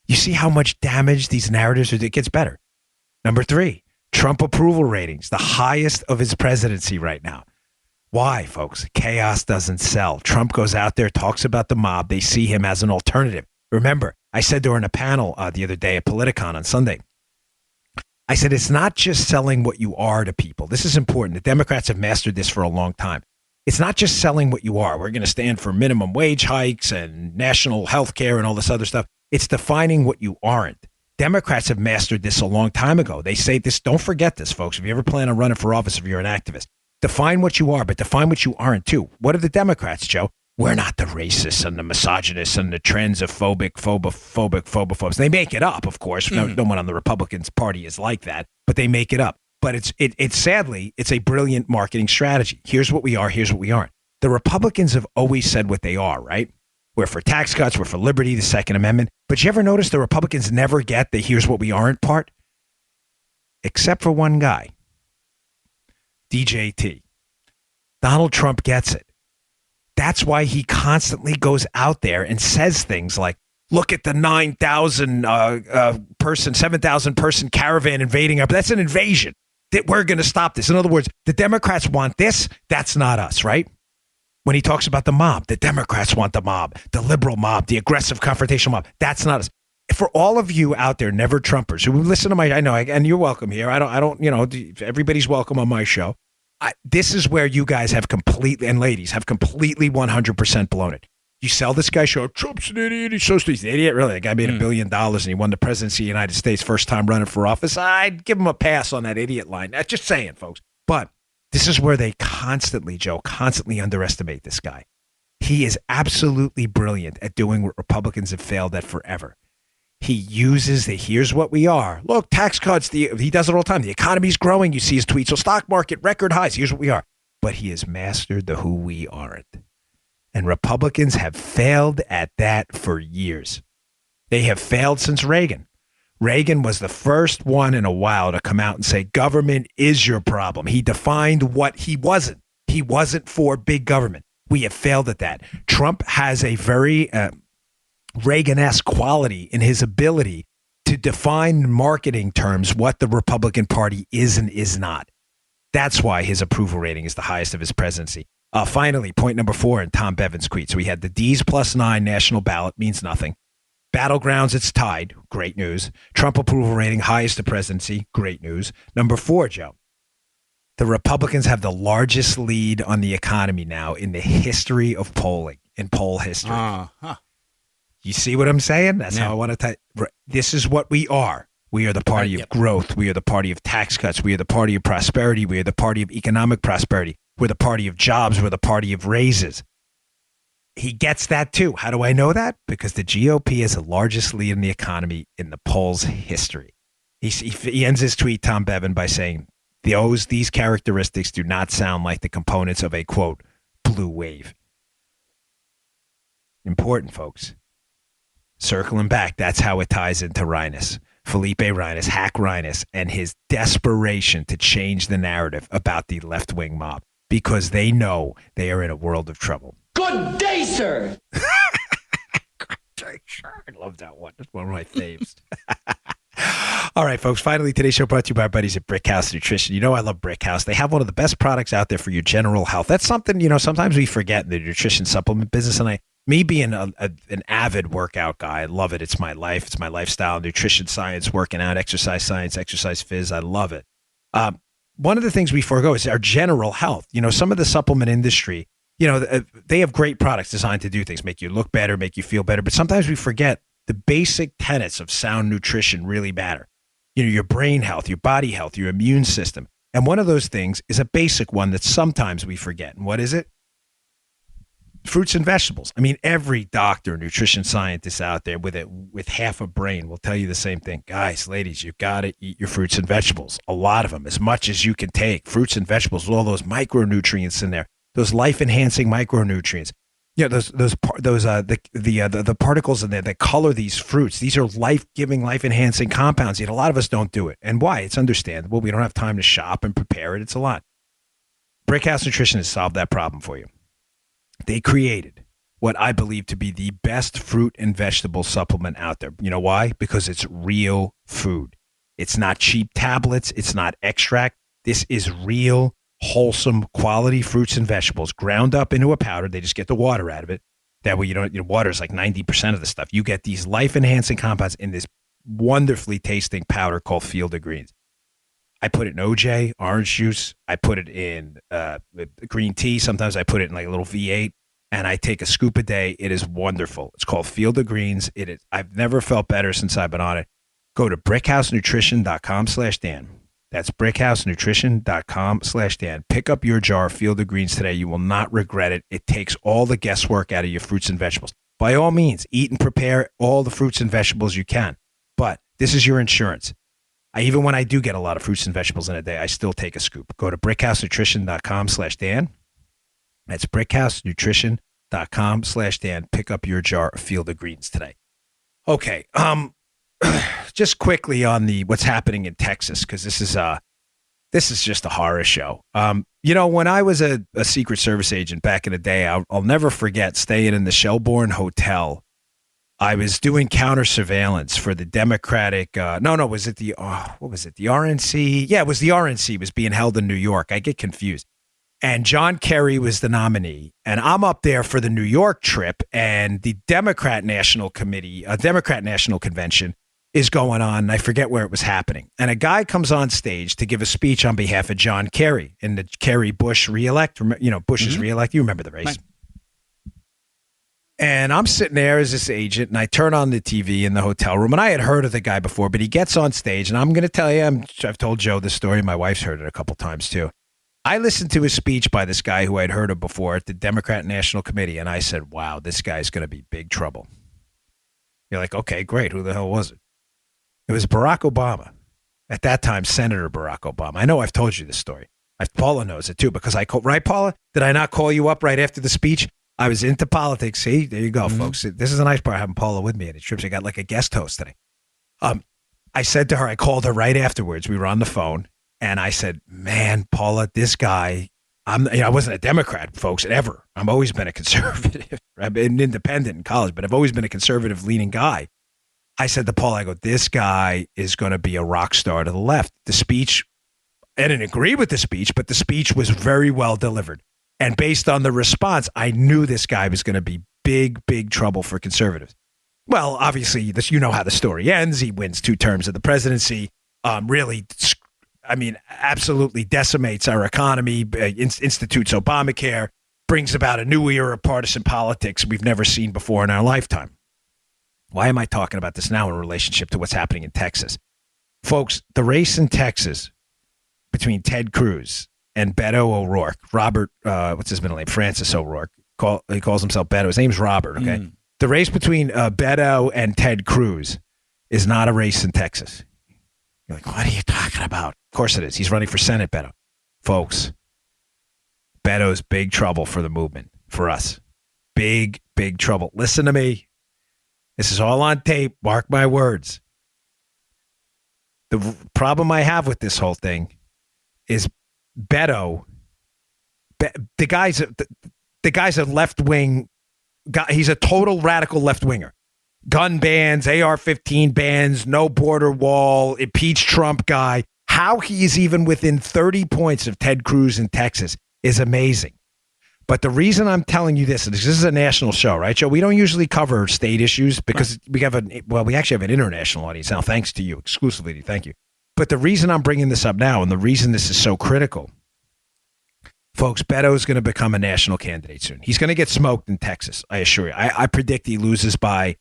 You see how much damage these narratives are? It gets better. Number three, Trump approval ratings, the highest of his presidency right now. Why, folks? Chaos doesn't sell. Trump goes out there, talks about the mob. They see him as an alternative. Remember, I said during a panel the other day at Politicon on Sunday, I said, it's not just selling what you are to people. This is important. The Democrats have mastered this for a long time. It's not just selling what you are. We're going to stand for minimum wage hikes and national health care and all this other stuff. It's defining what you aren't. Democrats have mastered this a long time ago. They say this, don't forget this, folks. If you ever plan on running for office, if you're an activist, define what you are, but define what you aren't too. What are the Democrats, Joe? We're not the racists and the misogynists and the transphobics. They make it up, of course. No one on the Republican Party is like that, but they make it up. But it's sadly, it's a brilliant marketing strategy. Here's what we are. Here's what we aren't. The Republicans have always said what they are, right? We're for tax cuts. We're for liberty, the Second Amendment. But you ever notice the Republicans never get the here's what we aren't part? Except for one guy, DJT. Donald Trump gets it. That's why he constantly goes out there and says things like, look at the 7,000 person caravan invading up. That's an invasion. That we're going to stop this. In other words, the Democrats want this. That's not us, right? When he talks about the mob, the Democrats want the mob, the liberal mob, the aggressive confrontational mob. That's not us. For all of you out there, never Trumpers who listen to and you're welcome here. I don't, everybody's welcome on my show. This is where you guys have completely, and ladies, have completely 100% blown it. You sell this guy show, Trump's an idiot, he's so stupid. He's an idiot, really. The guy made $1 billion and he won the presidency of the United States first time running for office. I'd give him a pass on that idiot line. Just saying, folks. But this is where they constantly underestimate this guy. He is absolutely brilliant at doing what Republicans have failed at forever. He uses here's what we are. Look, tax cuts. He does it all the time. The economy's growing. You see his tweets. So stock market, record highs. Here's what we are. But he has mastered the who we aren't. And Republicans have failed at that for years. They have failed since Reagan. Reagan was the first one in a while to come out and say, government is your problem. He defined what he wasn't. He wasn't for big government. We have failed at that. Trump has a very Reagan-esque quality in his ability to define in marketing terms what the Republican Party is and is not. That's why his approval rating is the highest of his presidency. Finally, point number 4 in Tom Bevan's tweet. So we had the D's +9 national ballot, means nothing. Battlegrounds, it's tied. Great news. Trump approval rating, highest of presidency. Great news. Number 4, Joe. The Republicans have the largest lead on the economy now in the history of polling, in poll history. You see what I'm saying? That's how I want to this is what we are. We are the party of growth. We are the party of tax cuts. We are the party of prosperity. We are the party of economic prosperity. We're the party of jobs. We're the party of raises. He gets that too. How do I know that? Because the GOP is the largest lead in the economy in the polls history. He ends his tweet, Tom Bevan, by saying, these characteristics do not sound like the components of a, quote, blue wave. Important, folks. Circling back, that's how it ties into Reines. Felipe Reines, Hack Reines, and his desperation to change the narrative about the left-wing mob because they know they are in a world of trouble. Good day, sir. Good day, sir. I love that one. That's one of my faves. All right, folks. Finally, today's show brought to you by our buddies at Brickhouse Nutrition. You know I love Brickhouse. They have one of the best products out there for your general health. That's something, sometimes we forget in the nutrition supplement business. And me being an avid workout guy, I love it. It's my life. It's my lifestyle. Nutrition science, working out, exercise science, exercise phys. I love it. One of the things we forego is our general health. Some of the supplement industry, they have great products designed to do things, make you look better, make you feel better. But sometimes we forget the basic tenets of sound nutrition really matter. Your brain health, your body health, your immune system. And one of those things is a basic one that sometimes we forget. And what is it? Fruits and vegetables. I mean, every doctor, nutrition scientist out there with half a brain will tell you the same thing. Guys, ladies, you got to eat your fruits and vegetables. A lot of them, as much as you can take. Fruits and vegetables with all those micronutrients in there, those life-enhancing micronutrients. The particles in there that color these fruits. These are life-giving, life-enhancing compounds. Yet a lot of us don't do it. And why? It's understandable. We don't have time to shop and prepare it. It's a lot. Brickhouse Nutrition has solved that problem for you. They created what I believe to be the best fruit and vegetable supplement out there. You know why? Because it's real food. It's not cheap tablets. It's not extract. This is real, wholesome, quality fruits and vegetables ground up into a powder. They just get the water out of it. That way, water is like 90% of the stuff. You get these life-enhancing compounds in this wonderfully tasting powder called Field of Greens. I put it in OJ, orange juice. I put it in green tea. Sometimes I put it in like a little V8, and I take a scoop a day. It is wonderful. It's called Field of Greens. It is. I've never felt better since I've been on it. Go to brickhousenutrition.com/Dan. That's brickhousenutrition.com/Dan. Pick up your jar of Field of Greens today. You will not regret it. It takes all the guesswork out of your fruits and vegetables. By all means, eat and prepare all the fruits and vegetables you can. But this is your insurance. Even when I do get a lot of fruits and vegetables in a day, I still take a scoop. Go to brickhousenutrition.com/Dan. That's brickhousenutrition.com/Dan. Pick up your jar of Field of Greens today. Okay. Just quickly on what's happening in Texas, because this is just a horror show. When I was a Secret Service agent back in the day, I'll never forget staying in the Shelbourne Hotel. I was doing counter surveillance for the Democratic. Was it the RNC? Yeah, it was the RNC. It was being held in New York. I get confused. And John Kerry was the nominee. And I'm up there for the New York trip, and the Democrat National Convention is going on. And I forget where it was happening. And a guy comes on stage to give a speech on behalf of John Kerry in the Kerry-Bush reelect. Bush's reelect. You remember the race. Right. And I'm sitting there as this agent, and I turn on the TV in the hotel room, and I had heard of the guy before, but he gets on stage, and I'm going to tell you, I've told Joe this story. My wife's heard it a couple times too. I listened to his speech by this guy who I'd heard of before at the Democrat National Committee, and I said, wow, this guy's going to be big trouble. You're like, okay, great. Who the hell was it? It was Barack Obama. At that time, Senator Barack Obama. I know I've told you this story. Paula knows it too, because right, Paula? Did I not call you up right after the speech? I was into politics. See, there you go, folks. This is a nice part, having Paula with me at the trips. I got like a guest host today. I said to her, I called her right afterwards. We were on the phone, and I said, man, Paula, this guy, I wasn't a Democrat, folks, ever. I've always been a conservative. I've been independent in college, but I've always been a conservative-leaning guy. I said to Paula, I go, this guy is going to be a rock star to the left. The speech, I didn't agree with the speech, but the speech was very well delivered. And based on the response, I knew this guy was going to be big, big trouble for conservatives. Well, obviously, you know how the story ends. He wins 2 terms of the presidency, absolutely decimates our economy, institutes Obamacare, brings about a new era of partisan politics we've never seen before in our lifetime. Why am I talking about this now in relationship to what's happening in Texas? Folks, the race in Texas between Ted Cruz and Beto O'Rourke, Robert, what's his middle name? Francis O'Rourke. He calls himself Beto. His name's Robert, okay? The race between Beto and Ted Cruz is not a race in Texas. You're like, what are you talking about? Of course it is. He's running for Senate, Beto. Folks, Beto's big trouble for the movement, for us. Big, big trouble. Listen to me. This is all on tape. Mark my words. The problem I have with this whole thing is Beto, the guy's a left-wing guy. He's a total radical left-winger. gun bans, AR-15 bans, no border wall, impeach Trump guy. How he is even within 30 points of Ted Cruz in Texas is amazing. But the reason I'm telling you this is a national show, right, Joe? We don't usually cover state issues because we actually have an international audience now, thanks to you, exclusively. Thank you. But the reason I'm bringing this up now and the reason this is so critical, folks, Beto is going to become a national candidate soon. He's going to get smoked in Texas, I assure you. I predict he loses by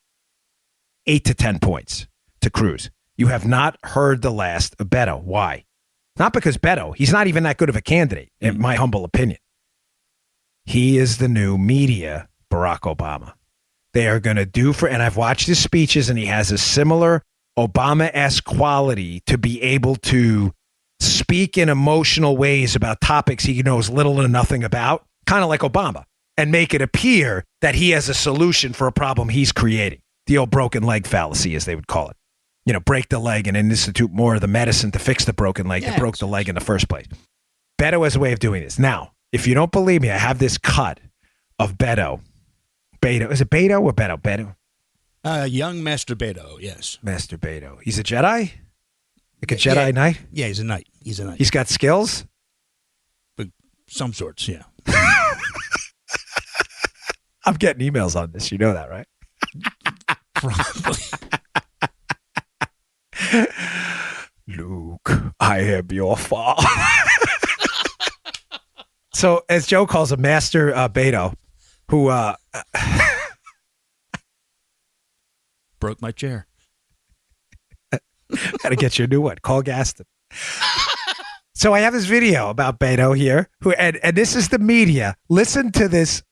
8 to 10 points to Cruz. You have not heard the last of Beto. Why? Not because Beto, he's not even that good of a candidate, in my humble opinion. He is the new media Barack Obama. They are going to do and I've watched his speeches, and he has a similar Obama-esque quality to be able to speak in emotional ways about topics he knows little to nothing about, kind of like Obama, and make it appear that he has a solution for a problem he's creating. The old broken leg fallacy, as they would call it. You know, break the leg and institute more of the medicine to fix the broken leg that broke the leg in the first place. Beto has a way of doing this. Now, if you don't believe me, I have this cut of Beto. Is it Beto or Beto? Beto? Young Master Beto, yes. Master Beto. He's a Jedi? Like a Jedi Knight? Yeah, he's a knight. He's got skills? But some sorts, yeah. I'm getting emails on this. You know that, right? Probably. Luke, I am your father. So, as Joe calls him, Master Beto, who broke my chair. Got to get you a new one. Call Gaston. So I have this video about Beto here, and this is the media. Listen to this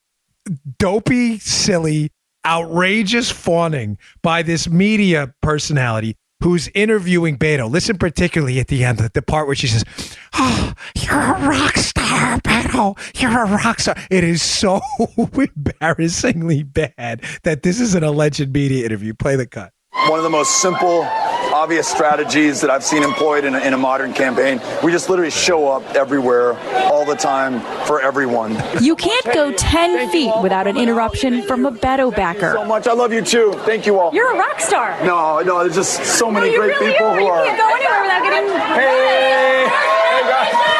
dopey, silly, outrageous fawning by this media personality who's interviewing Beto. Listen particularly at the end, the part where she says, "Oh, you're a rock star, Beto. You're a rock star." It is so embarrassingly bad that this is an alleged media interview. Play the cut. One of the most simple, obvious strategies that I've seen employed in a modern campaign. We just literally show up everywhere, all the time, for everyone. You can't go 10 feet without an interruption from a Beto backer. Thank you so much. I love you too. Thank you all. You're a rock star. No, there's just so many great really people who are. You can't go anywhere without getting. Hey guys.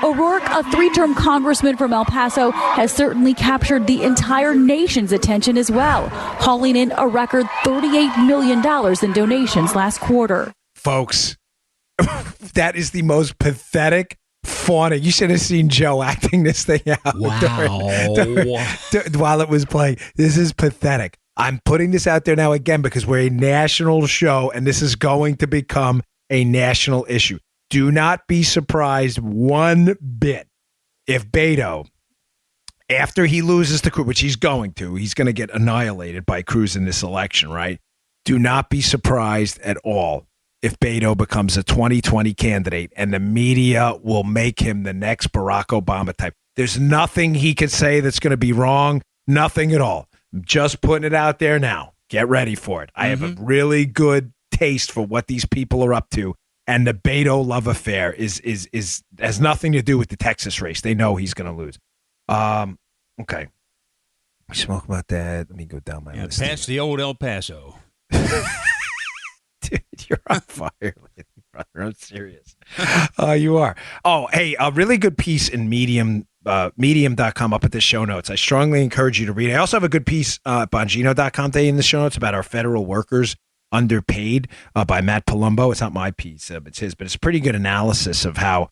O'Rourke, a 3-term congressman from El Paso, has certainly captured the entire nation's attention as well, hauling in a record $38 million in donations last quarter. Folks, that is the most pathetic fawning. You should have seen Joe acting this thing out. Wow. While it was playing. This is pathetic. I'm putting this out there now again because we're a national show, and this is going to become a national issue. Do not be surprised one bit if Beto, after he loses to Cruz, which he's going to get annihilated by Cruz in this election, right? Do not be surprised at all if Beto becomes a 2020 candidate and the media will make him the next Barack Obama type. There's nothing he could say that's going to be wrong. Nothing at all. I'm just putting it out there now. Get ready for it. I have a really good taste for what these people are up to. And the Beto love affair has nothing to do with the Texas race. They know he's going to lose. Okay. We spoke about that. Let me go down my list. Past the old El Paso. Dude, you're on fire, brother. I'm serious. You are. Oh, hey, a really good piece in medium.com up at the show notes. I strongly encourage you to read it. I also have a good piece at Bongino.com today in the show notes about our federal workers underpaid by Matt Palumbo. It's not my piece, it's his, but it's a pretty good analysis of how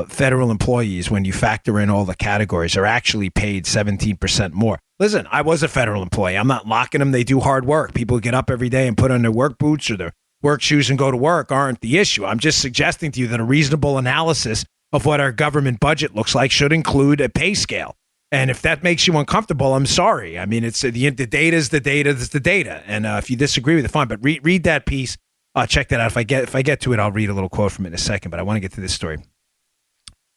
federal employees, when you factor in all the categories, are actually paid 17% more. Listen, I was a federal employee. I'm not locking them. They do hard work. People who get up every day and put on their work boots or their work shoes and go to work aren't the issue. I'm just suggesting to you that a reasonable analysis of what our government budget looks like should include a pay scale. And if that makes you uncomfortable, I'm sorry. I mean, it's the data is the data is the data. And if you disagree with it, fine. But read that piece. Check that out. If I get to it, I'll read a little quote from it in a second. But I want to get to this story.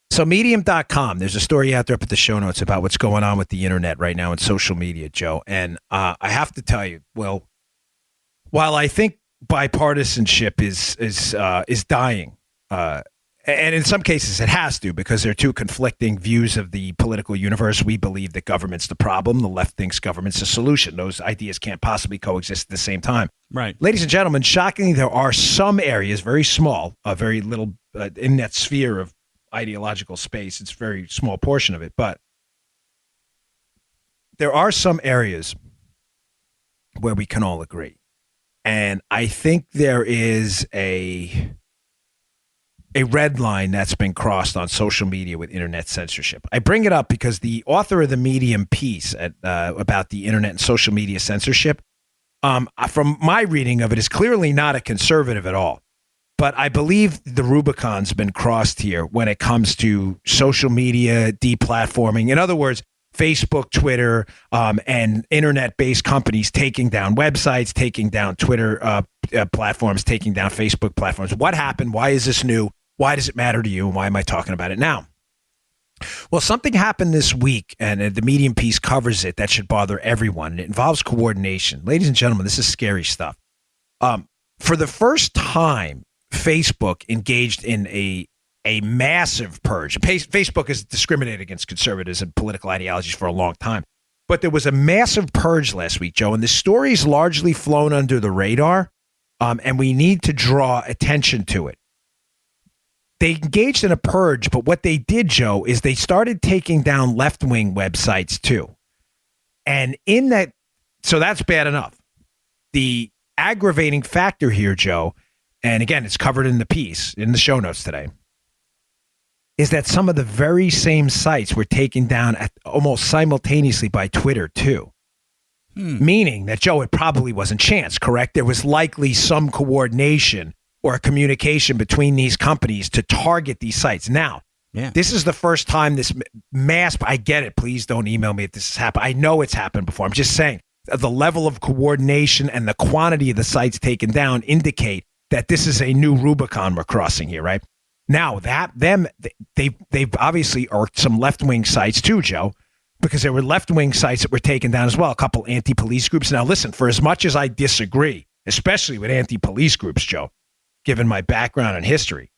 So medium.com, there's a story out there up at the show notes about what's going on with the internet right now and social media, Joe. And I have to tell you, well, while I think bipartisanship is dying And in some cases it has to, because there are two conflicting views of the political universe. We believe that government's the problem. The left thinks government's the solution. Those ideas can't possibly coexist at the same time. Right. Ladies and gentlemen, shockingly, there are some areas, very small, very little, in that sphere of ideological space. It's a very small portion of it. But there are some areas where we can all agree. And I think there is a red line that's been crossed on social media with internet censorship. I bring it up because the author of the Medium piece about the internet and social media censorship, from my reading of it, is clearly not a conservative at all. But I believe the Rubicon's been crossed here when it comes to social media deplatforming. In other words, Facebook, Twitter, and internet-based companies taking down websites, taking down Twitter platforms, taking down Facebook platforms. What happened? Why is this new? Why does it matter to you? And why am I talking about it now? Well, something happened this week, and the Medium piece covers it, that should bother everyone. It involves coordination. Ladies and gentlemen, this is scary stuff. For the first time, Facebook engaged in a massive purge. Facebook has discriminated against conservatives and political ideologies for a long time. But there was a massive purge last week, Joe, and the story's largely flown under the radar, and we need to draw attention to it. They engaged in a purge, but what they did, Joe, is they started taking down left-wing websites too. And in that, so that's bad enough. The aggravating factor here, Joe, and again, it's covered in the piece, in the show notes today, is that some of the very same sites were taken down almost simultaneously by Twitter too. Meaning that, Joe, it probably wasn't chance, correct? There was likely some coordination or a communication between these companies to target these sites. Now, this is the first time this mass, I get it, please don't email me if this has happened. I know it's happened before. I'm just saying the level of coordination and the quantity of the sites taken down indicate that this is a new Rubicon we're crossing here, right? Now, they've obviously are some left-wing sites too, Joe, because there were left-wing sites that were taken down as well, a couple anti-police groups. Now, listen, for as much as I disagree, especially with anti-police groups, Joe, given my background and history,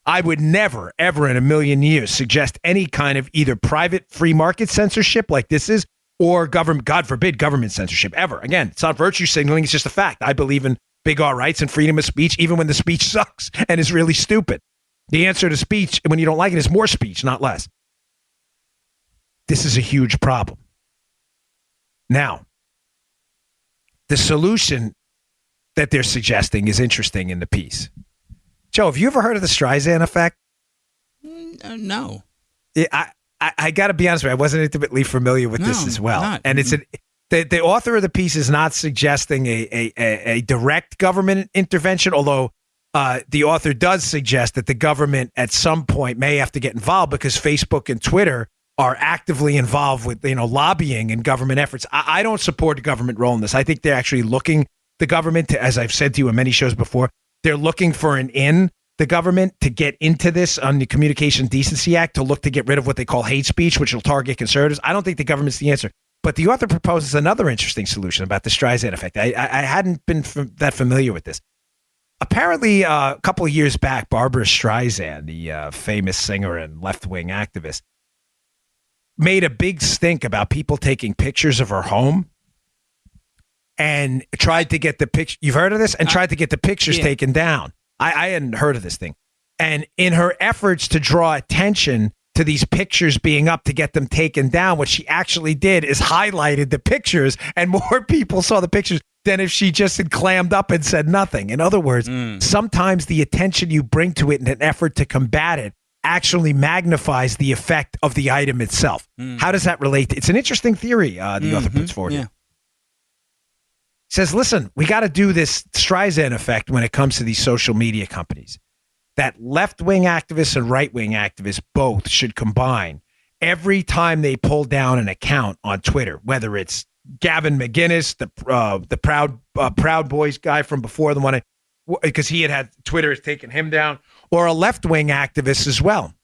I would never, ever in a million years suggest any kind of either private free market censorship like this is, or government, God forbid, government censorship, ever. Again, it's not virtue signaling, it's just a fact. I believe in big R rights and freedom of speech, even when the speech sucks and is really stupid. The answer to speech, when you don't like it, is more speech, not less. This is a huge problem. Now, the solution that they're suggesting is interesting in the piece. Joe, have you ever heard of the Streisand Effect? No. I got to be honest with you, I wasn't intimately familiar with this as well. Not. And it's the author of the piece is not suggesting a direct government intervention, although the author does suggest that the government at some point may have to get involved because Facebook and Twitter are actively involved with, lobbying and government efforts. I don't support a government role in this. I think they're actually looking, the government, as I've said to you in many shows before, they're looking for the government to get into this on the Communication Decency Act to look to get rid of what they call hate speech, which will target conservatives. I don't think the government's the answer. But the author proposes another interesting solution about the Streisand Effect. I hadn't been that familiar with this. Apparently, a couple of years back, Barbara Streisand, the famous singer and left-wing activist, made a big stink about people taking pictures of her home and tried to get the picture. You've heard of this? And tried to get the pictures taken down. I hadn't heard of this thing. And in her efforts to draw attention to these pictures being up to get them taken down, what she actually did is highlighted the pictures, and more people saw the pictures than if she just had clammed up and said nothing. In other words, sometimes the attention you bring to it in an effort to combat it actually magnifies the effect of the item itself. How does that relate? It's an interesting theory the author puts forward here. Says, listen, we got to do this Streisand effect when it comes to these social media companies. That left-wing activists and right-wing activists both should combine every time they pull down an account on Twitter, whether it's Gavin McGinnis, the Proud Boys guy from before, the one because he had Twitter has taken him down, or a left-wing activist as well.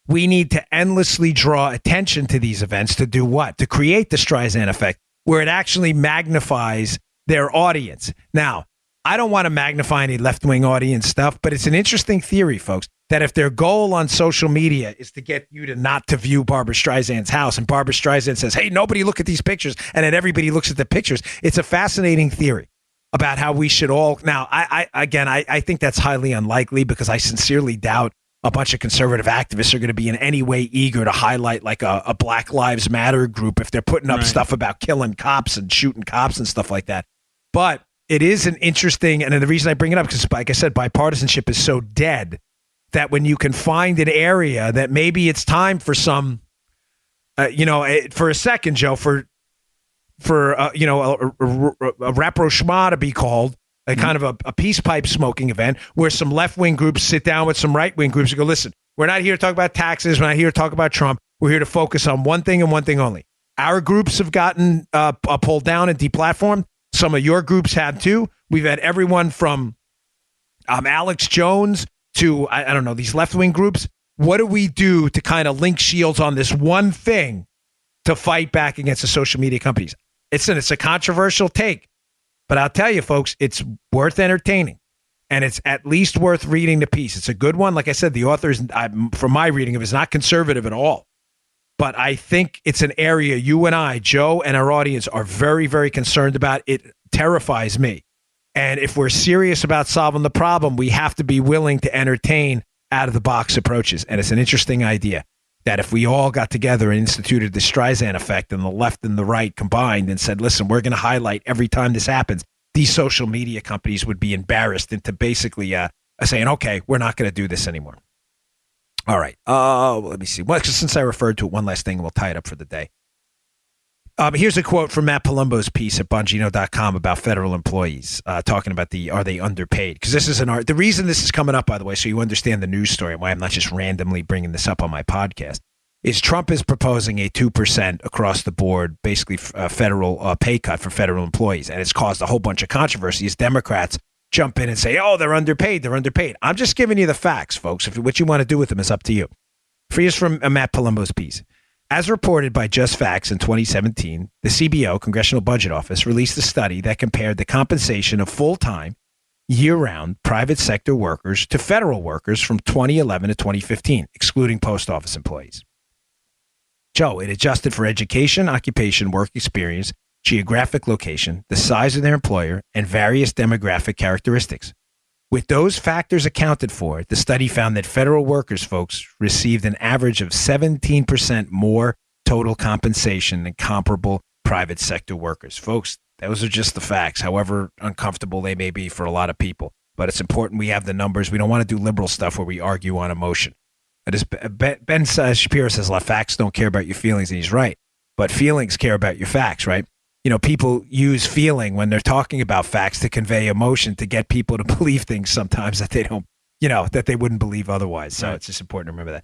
We need to endlessly draw attention to these events to do what? To create the Streisand effect, where it actually magnifies their audience. Now, I don't want to magnify any left-wing audience stuff, but it's an interesting theory, folks. that if their goal on social media is to get you to not to view Barbra Streisand's house, and Barbra Streisand says, hey, nobody look at these pictures, and then everybody looks at the pictures, it's a fascinating theory about how we should all. Now, I think that's highly unlikely because I sincerely doubt a bunch of conservative activists are going to be in any way eager to highlight like a Black Lives Matter group if they're putting up stuff about killing cops and shooting cops and stuff like that. But it is an interesting, and the reason I bring it up because, like I said, bipartisanship is so dead that when you can find an area that maybe it's time for some, for a second, Joe, for a rapprochement to be called, a kind of a peace pipe smoking event where some left-wing groups sit down with some right-wing groups and go, listen, we're not here to talk about taxes. We're not here to talk about Trump. We're here to focus on one thing and one thing only. Our groups have gotten pulled down and deplatformed. Some of your groups have too. We've had everyone from Alex Jones to, I don't know, these left-wing groups. What do we do to kind of link shields on this one thing to fight back against the social media companies? It's a controversial take, but I'll tell you, folks, it's worth entertaining, and it's at least worth reading the piece. It's a good one. Like I said, the author is, from my reading of it, is not conservative at all, but I think it's an area you and I, Joe, and our audience are very, very concerned about. It terrifies me. And if we're serious about solving the problem, we have to be willing to entertain out-of-the-box approaches. And it's an interesting idea that if we all got together and instituted the Streisand Effect and the left and the right combined and said, listen, we're going to highlight every time this happens, these social media companies would be embarrassed into basically saying, okay, we're not going to do this anymore. All right. Let me see. Well, since I referred to it, one last thing, we'll tie it up for the day. Here's a quote from Matt Palumbo's piece at Bongino.com about federal employees, talking about are they underpaid? Because this is the reason this is coming up, by the way, so you understand the news story and why I'm not just randomly bringing this up on my podcast, is Trump is proposing a 2% across the board, basically federal pay cut for federal employees. And it's caused a whole bunch of controversy as Democrats jump in and say, oh, they're underpaid. They're underpaid. I'm just giving you the facts, folks. What you want to do with them is up to you. Here's from Matt Palumbo's piece. As reported by Just Facts in 2017, the CBO, Congressional Budget Office, released a study that compared the compensation of full-time, year-round private sector workers to federal workers from 2011 to 2015, excluding post office employees. Joe, it adjusted for education, occupation, work experience, geographic location, the size of their employer, and various demographic characteristics. With those factors accounted for, the study found that federal workers, folks, received an average of 17% more total compensation than comparable private sector workers. Folks, those are just the facts, however uncomfortable they may be for a lot of people. But it's important we have the numbers. We don't want to do liberal stuff where we argue on emotion. But as Ben Shapiro says, facts don't care about your feelings, and he's right. But feelings care about your facts, right? You know, people use feeling when they're talking about facts to convey emotion, to get people to believe things sometimes that they don't, that they wouldn't believe otherwise. So It's just important to remember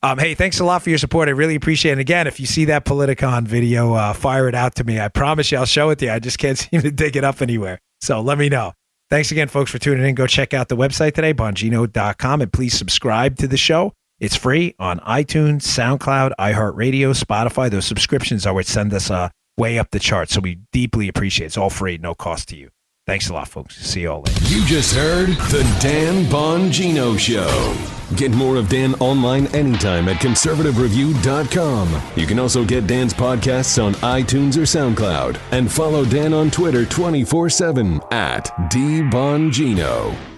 that. Hey, thanks a lot for your support. I really appreciate it. And again, if you see that Politicon video, fire it out to me. I promise you I'll show it to you. I just can't seem to dig it up anywhere. So let me know. Thanks again, folks, for tuning in. Go check out the website today, Bongino.com, and please subscribe to the show. It's free on iTunes, SoundCloud, iHeartRadio, Spotify. Those subscriptions are what send us way up the chart, so we deeply appreciate it. It's all free, no cost to you. Thanks a lot, folks. See you all later. You just heard The Dan Bongino Show. Get more of Dan online anytime at conservativereview.com. You can also get Dan's podcasts on iTunes or SoundCloud. And follow Dan on Twitter 24/7 at DBongino.